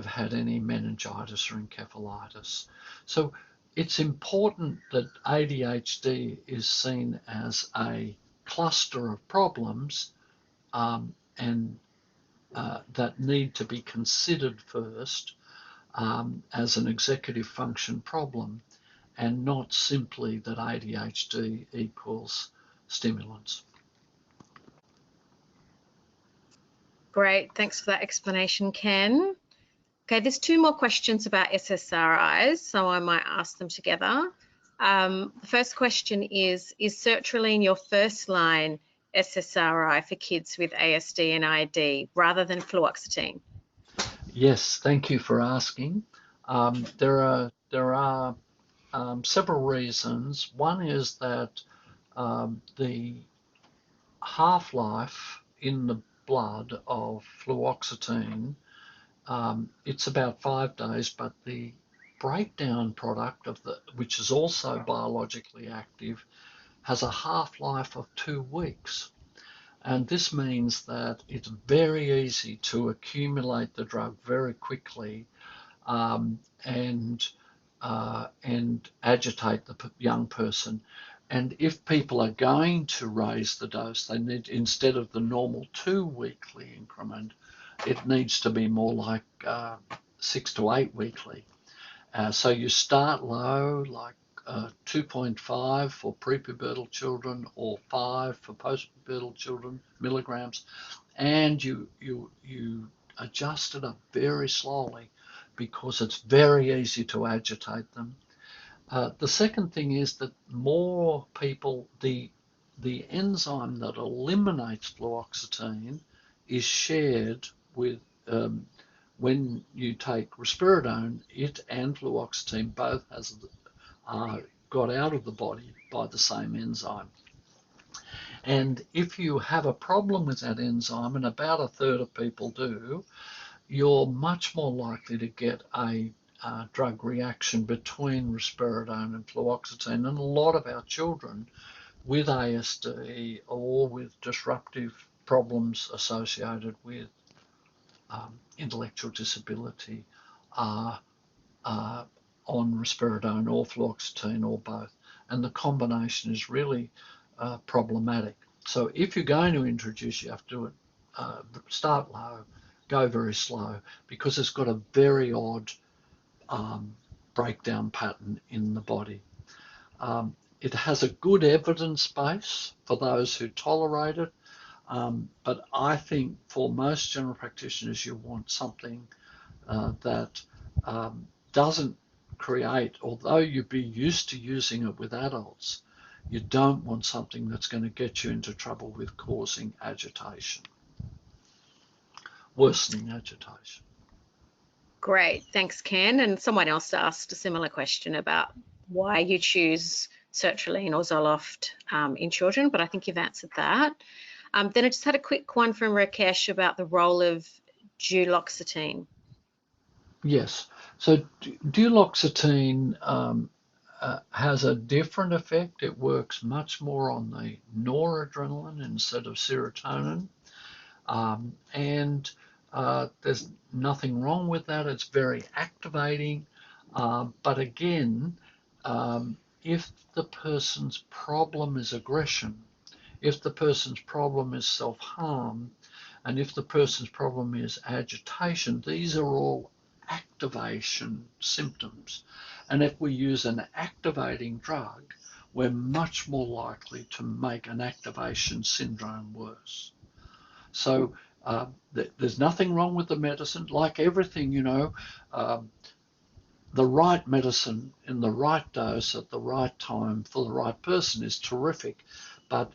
had any meningitis or encephalitis. So it's important that ADHD is seen as a cluster of problems, and that need to be considered first as an executive function problem, and not simply that ADHD equals stimulants. Great, thanks for that explanation, Ken. Okay, there's two more questions about SSRIs, so I might ask them together. The first question is sertraline your first line SSRI for kids with ASD and ID rather than fluoxetine? Yes, thank you for asking. There are several reasons. One is that the half-life in the blood of fluoxetine, it's about 5 days, but the breakdown product of which is also biologically active, has a half-life of 2 weeks. And this means that it's very easy to accumulate the drug very quickly, and agitate the young person. And if people are going to raise the dose, they need, instead of the normal 2 weekly increment, it needs to be more like 6 to 8 weekly. So you start low, like 2.5 for prepubertal children or 5 for postpubertal children, milligrams, and you adjust it up very slowly because it's very easy to agitate them. The second thing is that more people, the enzyme that eliminates fluoxetine is shared with, when you take risperidone, it and fluoxetine both got out of the body by the same enzyme. And if you have a problem with that enzyme, and about a third of people do, you're much more likely to get a drug reaction between risperidone and fluoxetine. And a lot of our children with ASD or with disruptive problems associated with intellectual disability are on risperidone or fluoxetine or both. And the combination is really problematic. So if you're going to introduce, you have to do it, start low, go very slow, because it's got a very odd breakdown pattern in the body. It has a good evidence base for those who tolerate it, but I think for most general practitioners, you want something that doesn't create, although you'd be used to using it with adults, You don't want something that's going to get you into trouble with causing agitation, worsening agitation. Great, thanks, Ken. And someone else asked a similar question about why you choose sertraline or Zoloft in children, but I think you've answered that. Then I just had a quick one from Rakesh about the role of duloxetine. Yes, so duloxetine has a different effect. It works much more on the noradrenaline instead of serotonin. And there's nothing wrong with that. It's very activating. But again, if the person's problem is aggression, if the person's problem is self-harm, and if the person's problem is agitation, these are all activation symptoms. And if we use an activating drug, we're much more likely to make an activation syndrome worse. So there's nothing wrong with the medicine. Like everything, the right medicine in the right dose at the right time for the right person is terrific. But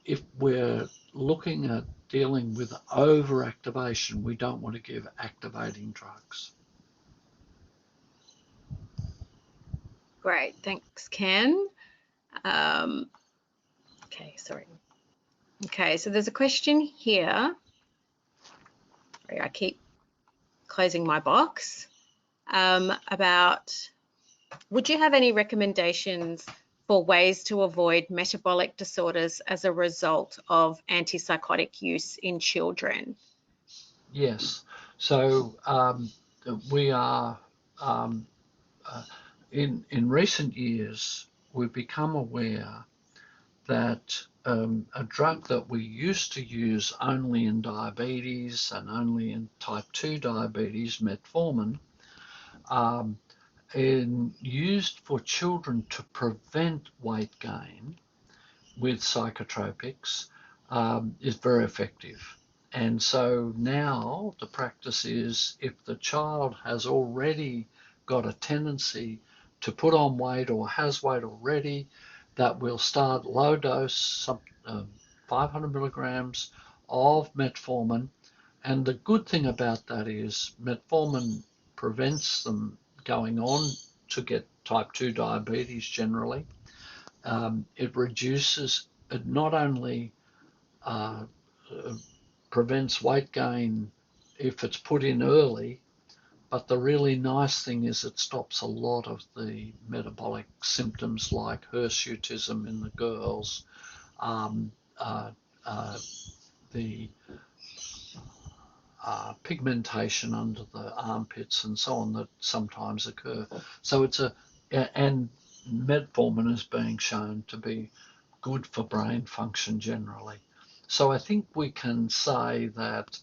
if we're looking at dealing with overactivation, we don't want to give activating drugs. Great, thanks, Ken. Okay, sorry. Okay, so there's a question here. Sorry, I keep closing my box. About, would you have any recommendations for ways to avoid metabolic disorders as a result of antipsychotic use in children? Yes. So we are in recent years we've become aware that a drug that we used to use only in diabetes and only in type 2 diabetes, metformin, used for children to prevent weight gain with psychotropics, is very effective. And so now the practice is, if the child has already got a tendency to put on weight or has weight already, that we'll start low dose, 500 milligrams of metformin. And the good thing about that is metformin prevents them going on to get type 2 diabetes generally. It reduces, it not only prevents weight gain if it's put in early, but the really nice thing is it stops a lot of the metabolic symptoms like hirsutism in the girls, the pigmentation under the armpits and so on that sometimes occur. So and metformin is being shown to be good for brain function generally. So I think we can say that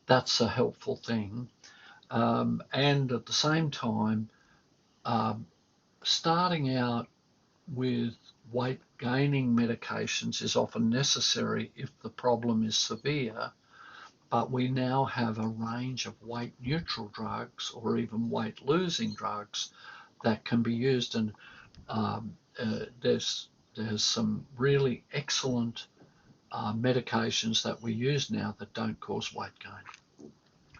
that's a helpful thing. And at the same time, starting out with weight gaining medications is often necessary if the problem is severe, but we now have a range of weight neutral drugs or even weight losing drugs that can be used, and there's some really excellent medications that we use now that don't cause weight gain.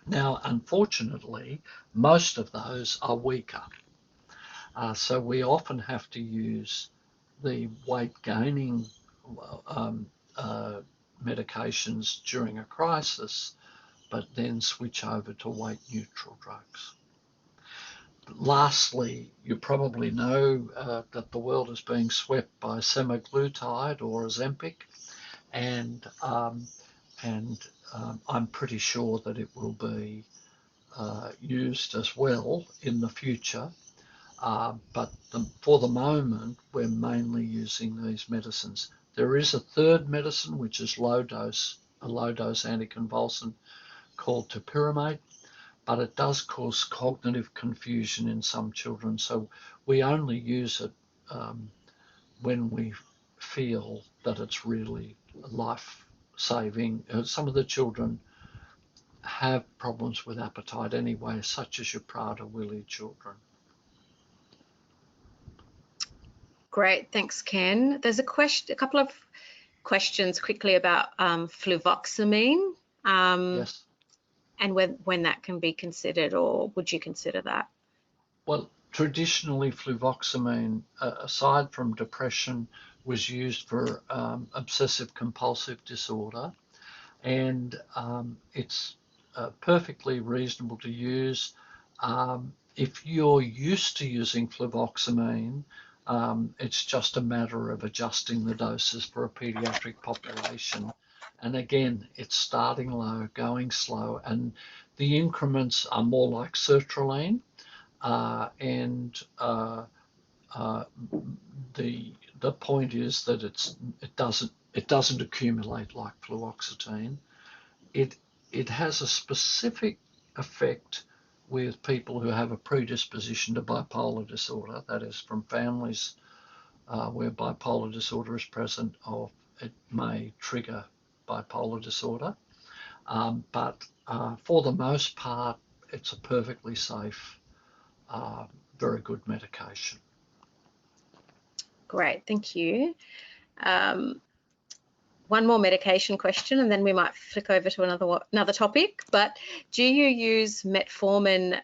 Now, unfortunately, most of those are weaker. So we often have to use the weight gaining medications during a crisis, but then switch over to weight neutral drugs. Lastly, you probably know that the world is being swept by semaglutide or Ozempic, and I'm pretty sure that it will be used as well in the future. But for the moment, we're mainly using these medicines. There is a third medicine, which is a low dose anticonvulsant called topiramate, but it does cause cognitive confusion in some children. So we only use it when we feel that it's really life-saving. Some of the children have problems with appetite anyway, such as your Prader-Willi children. Great, thanks, Ken. There's a couple of questions quickly about fluvoxamine, Yes. and when that can be considered, or would you consider that? Well, traditionally, fluvoxamine, aside from depression, was used for obsessive compulsive disorder, and it's perfectly reasonable to use. If you're used to using fluvoxamine, it's just a matter of adjusting the doses for a pediatric population. And again, it's starting low, going slow, and the increments are more like sertraline. And the point is that it doesn't accumulate like fluoxetine. It has a specific effect with people who have a predisposition to bipolar disorder, that is, from families where bipolar disorder is present, or it may trigger bipolar disorder. But for the most part, it's a perfectly safe, very good medication. Great, thank you. One more medication question, and then we might flick over to another topic. But do you use metformin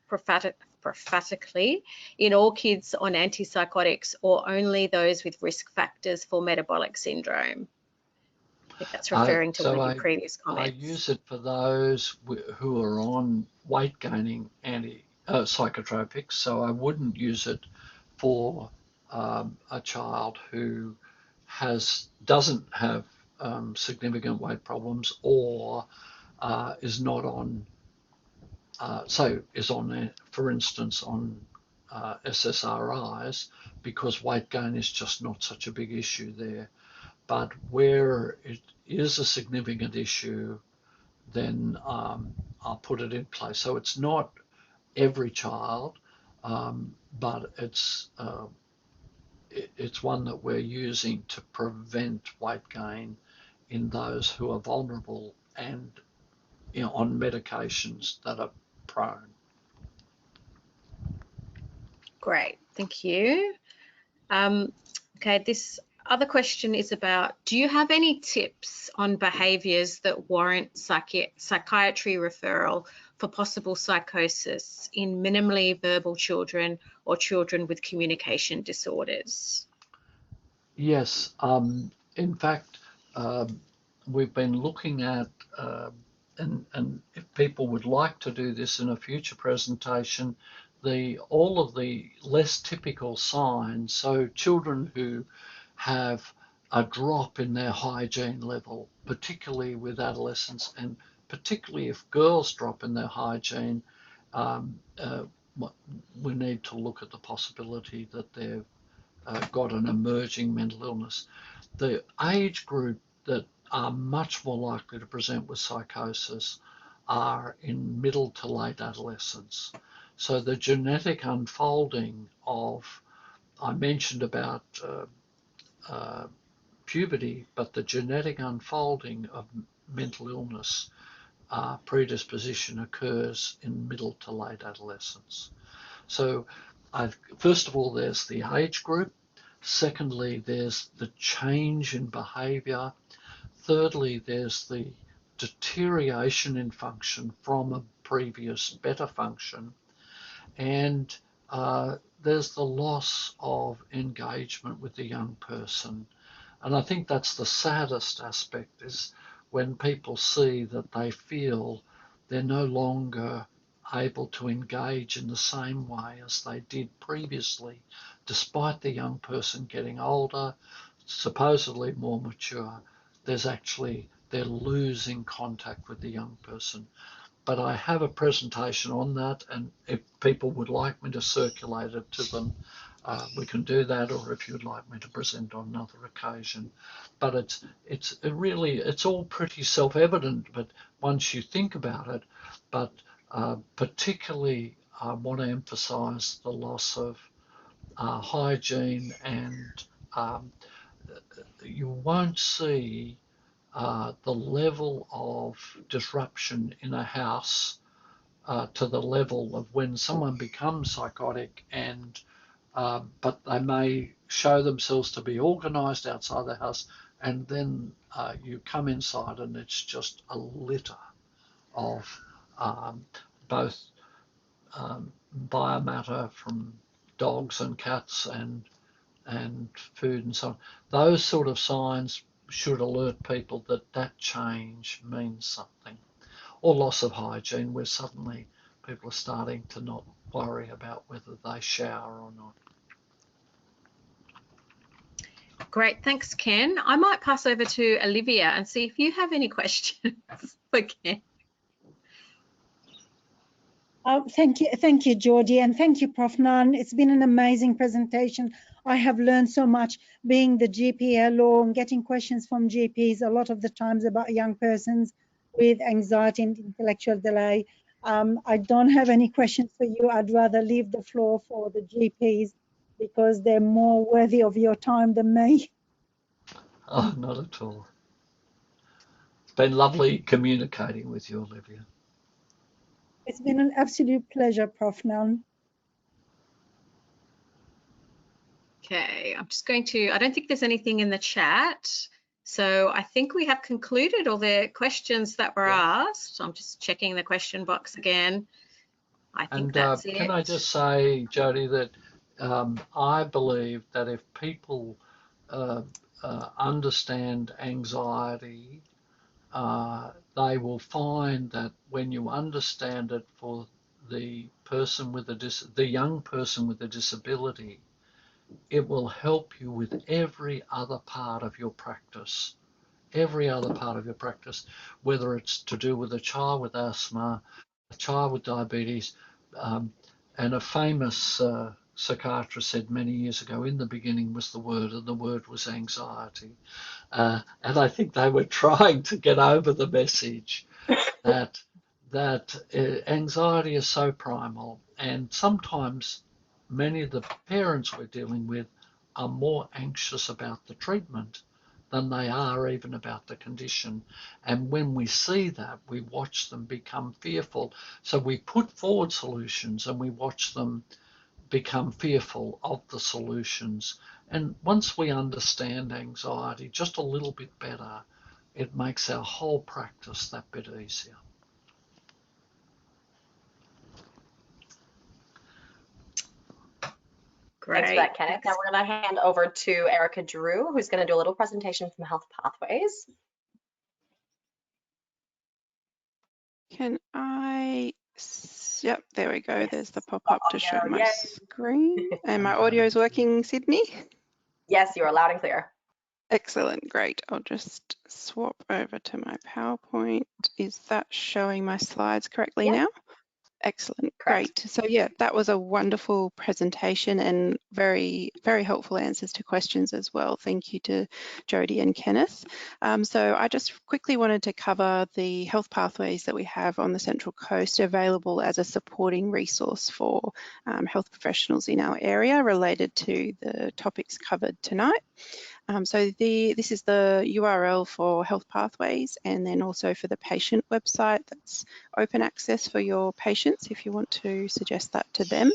prophylaxically in all kids on antipsychotics, or only those with risk factors for metabolic syndrome? I think that's referring to one of your previous comments. I use it for those who are on weight gaining psychotropics, so I wouldn't use it for a child who doesn't have significant weight problems, or is not on, is on, for instance, on SSRIs, because weight gain is just not such a big issue there. But where it is a significant issue, then I'll put it in place. So it's not every child, but it's one that we're using to prevent weight gain in those who are vulnerable and on medications that are prone. Great, thank you. Okay, this other question is about, do you have any tips on behaviours that warrant psychiatry referral for possible psychosis in minimally verbal children or children with communication disorders? Yes, in fact, we've been looking at, and if people would like to do this in a future presentation, all of the less typical signs. So children who have a drop in their hygiene level, particularly with adolescents, and particularly if girls drop in their hygiene, we need to look at the possibility that they've got an emerging mental illness. The age group that are much more likely to present with psychosis are in middle to late adolescence. So the genetic unfolding of, I mentioned about puberty, but the genetic unfolding of mental illness predisposition occurs in middle to late adolescence. So first of all, there's the age group. Secondly, there's the change in behaviour. Thirdly, there's the deterioration in function from a previous better function. And there's the loss of engagement with the young person. And I think that's the saddest aspect, is when people see that they feel they're no longer able to engage in the same way as they did previously, despite the young person getting older, supposedly more mature. They're losing contact with the young person. But I have a presentation on that, and if people would like me to circulate it to them, we can do that, or if you'd like me to present on another occasion. But it's all pretty self-evident, but once you think about it, but particularly I want to emphasize the loss of hygiene, and you won't see the level of disruption in a house to the level of when someone becomes psychotic, and but they may show themselves to be organised outside the house, and then you come inside and it's just a litter of both biomatter from dogs and cats and food and so on. Those sort of signs should alert people that that change means something. Or loss of hygiene, where suddenly people are starting to not worry about whether they shower or not. Great, thanks, Ken. I might pass over to Olivia and see if you have any questions for Ken. Oh, thank you, Georgie, and thank you, Prof. Nunn. It's been an amazing presentation. I have learned so much being the GP alone, and getting questions from GPs a lot of the times about young persons with anxiety and intellectual delay. I don't have any questions for you. I'd rather leave the floor for the GPs because they're more worthy of your time than me. Oh, not at all. It's been lovely communicating with you, Olivia. It's been an absolute pleasure, Prof. Nunn. Okay, I'm just going to, I don't think there's anything in the chat. So I think we have concluded all the questions that were asked. I'm just checking the question box again. I think that's it. Can I just say, Jodie, that I believe that if people understand anxiety, they will find that when you understand it for the person with the young person with a disability, it will help you with every other part of your practice. Every other part of your practice, whether it's to do with a child with asthma, a child with diabetes, and a famous psychiatrist said many years ago, in the beginning was the Word, and the Word was anxiety. And I think they were trying to get over the message that anxiety is so primal, and sometimes many of the parents we're dealing with are more anxious about the treatment than they are even about the condition. And when we see that, we watch them become fearful. So we put forward solutions and we watch them become fearful of the solutions. And once we understand anxiety just a little bit better, it makes our whole practice that bit easier. Great. Thanks for that, Kenneth. Now we're going to hand over to Erica Drew, who's going to do a little presentation from Health Pathways. Can I, yep, there we go. Yes. There's the pop-up to show my Yay. screen. And my audio is working, Sydney? Yes, you are loud and clear. Excellent, great. I'll just swap over to my PowerPoint. Is that showing my slides correctly now? Excellent, Correct. great. So yeah, that was a wonderful presentation and very, very helpful answers to questions as well. Thank you to Jodie and Kenneth. So I just quickly wanted to cover the health pathways that we have on the Central Coast available as a supporting resource for health professionals in our area related to the topics covered tonight. So this is the URL for Health Pathways, and then also for the patient website that's open access for your patients if you want to suggest that to them.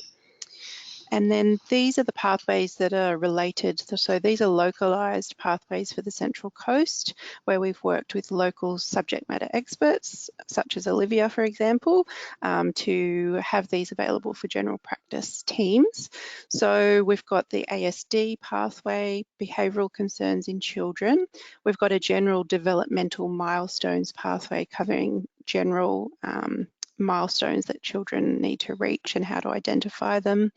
And then these are the pathways that are related. So these are localised pathways for the Central Coast, where we've worked with local subject matter experts, such as Olivia, for example, to have these available for general practice teams. So we've got the ASD pathway, behavioural concerns in children. We've got a general developmental milestones pathway covering general milestones that children need to reach and how to identify them,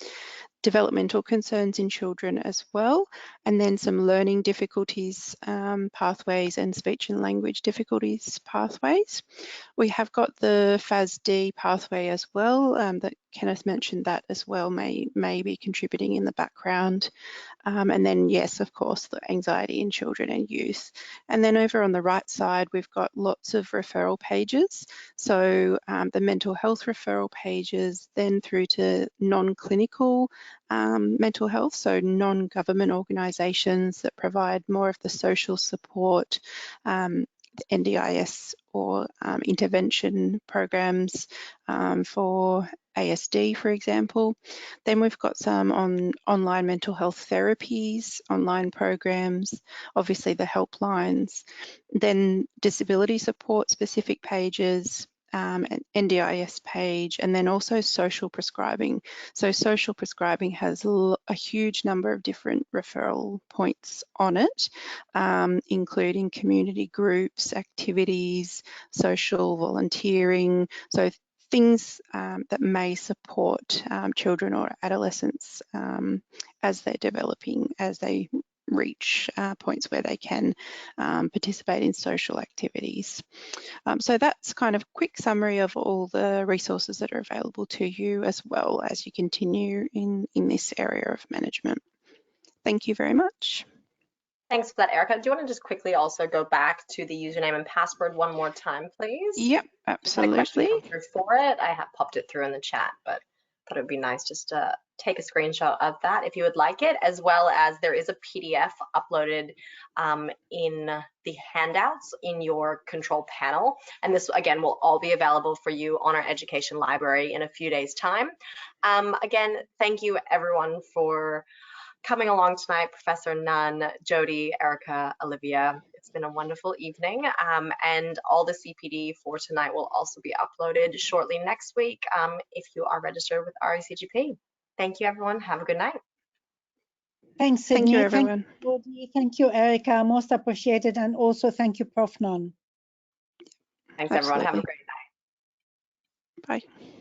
developmental concerns in children as well, and then some learning difficulties pathways and speech and language difficulties pathways. We have got the FASD pathway as well, that Kenneth mentioned that as well may be contributing in the background. And then, yes, of course, the anxiety in children and youth. And then over on the right side, we've got lots of referral pages. So the mental health referral pages, then through to non-clinical mental health, so non-government organisations that provide more of the social support, NDIS or intervention programs for ASD, for example. Then we've got some online mental health therapies, online programs, obviously the helplines, then disability support specific pages, an NDIS page, and then also social prescribing. So social prescribing has a huge number of different referral points on it, including community groups, activities, social volunteering, so things that may support children or adolescents as they're developing, as they reach points where they can participate in social activities. So that's kind of a quick summary of all the resources that are available to you as well as you continue in this area of management. Thank you very much. Thanks for that, Erica. Do you want to just quickly also go back to the username and password one more time, please? Yep, Had a question absolutely. come through for it. I have popped it through in the chat, but thought it would be nice just to take a screenshot of that if you would like it, as well as there is a PDF uploaded in the handouts in your control panel. And this, again, will all be available for you on our education library in a few days' time. Again, thank you everyone for coming along tonight, Professor Nunn, Jody, Erica, Olivia. It's been a wonderful evening, and all the CPD for tonight will also be uploaded shortly next week if you are registered with RACGP. Thank you, everyone. Have a good night. Thanks, Sydney. Thank you, everyone. Thank you, Jody. Thank you, Erica. Most appreciated. And also thank you, Prof. Nunn. Thanks, everyone. Have a great night. Bye.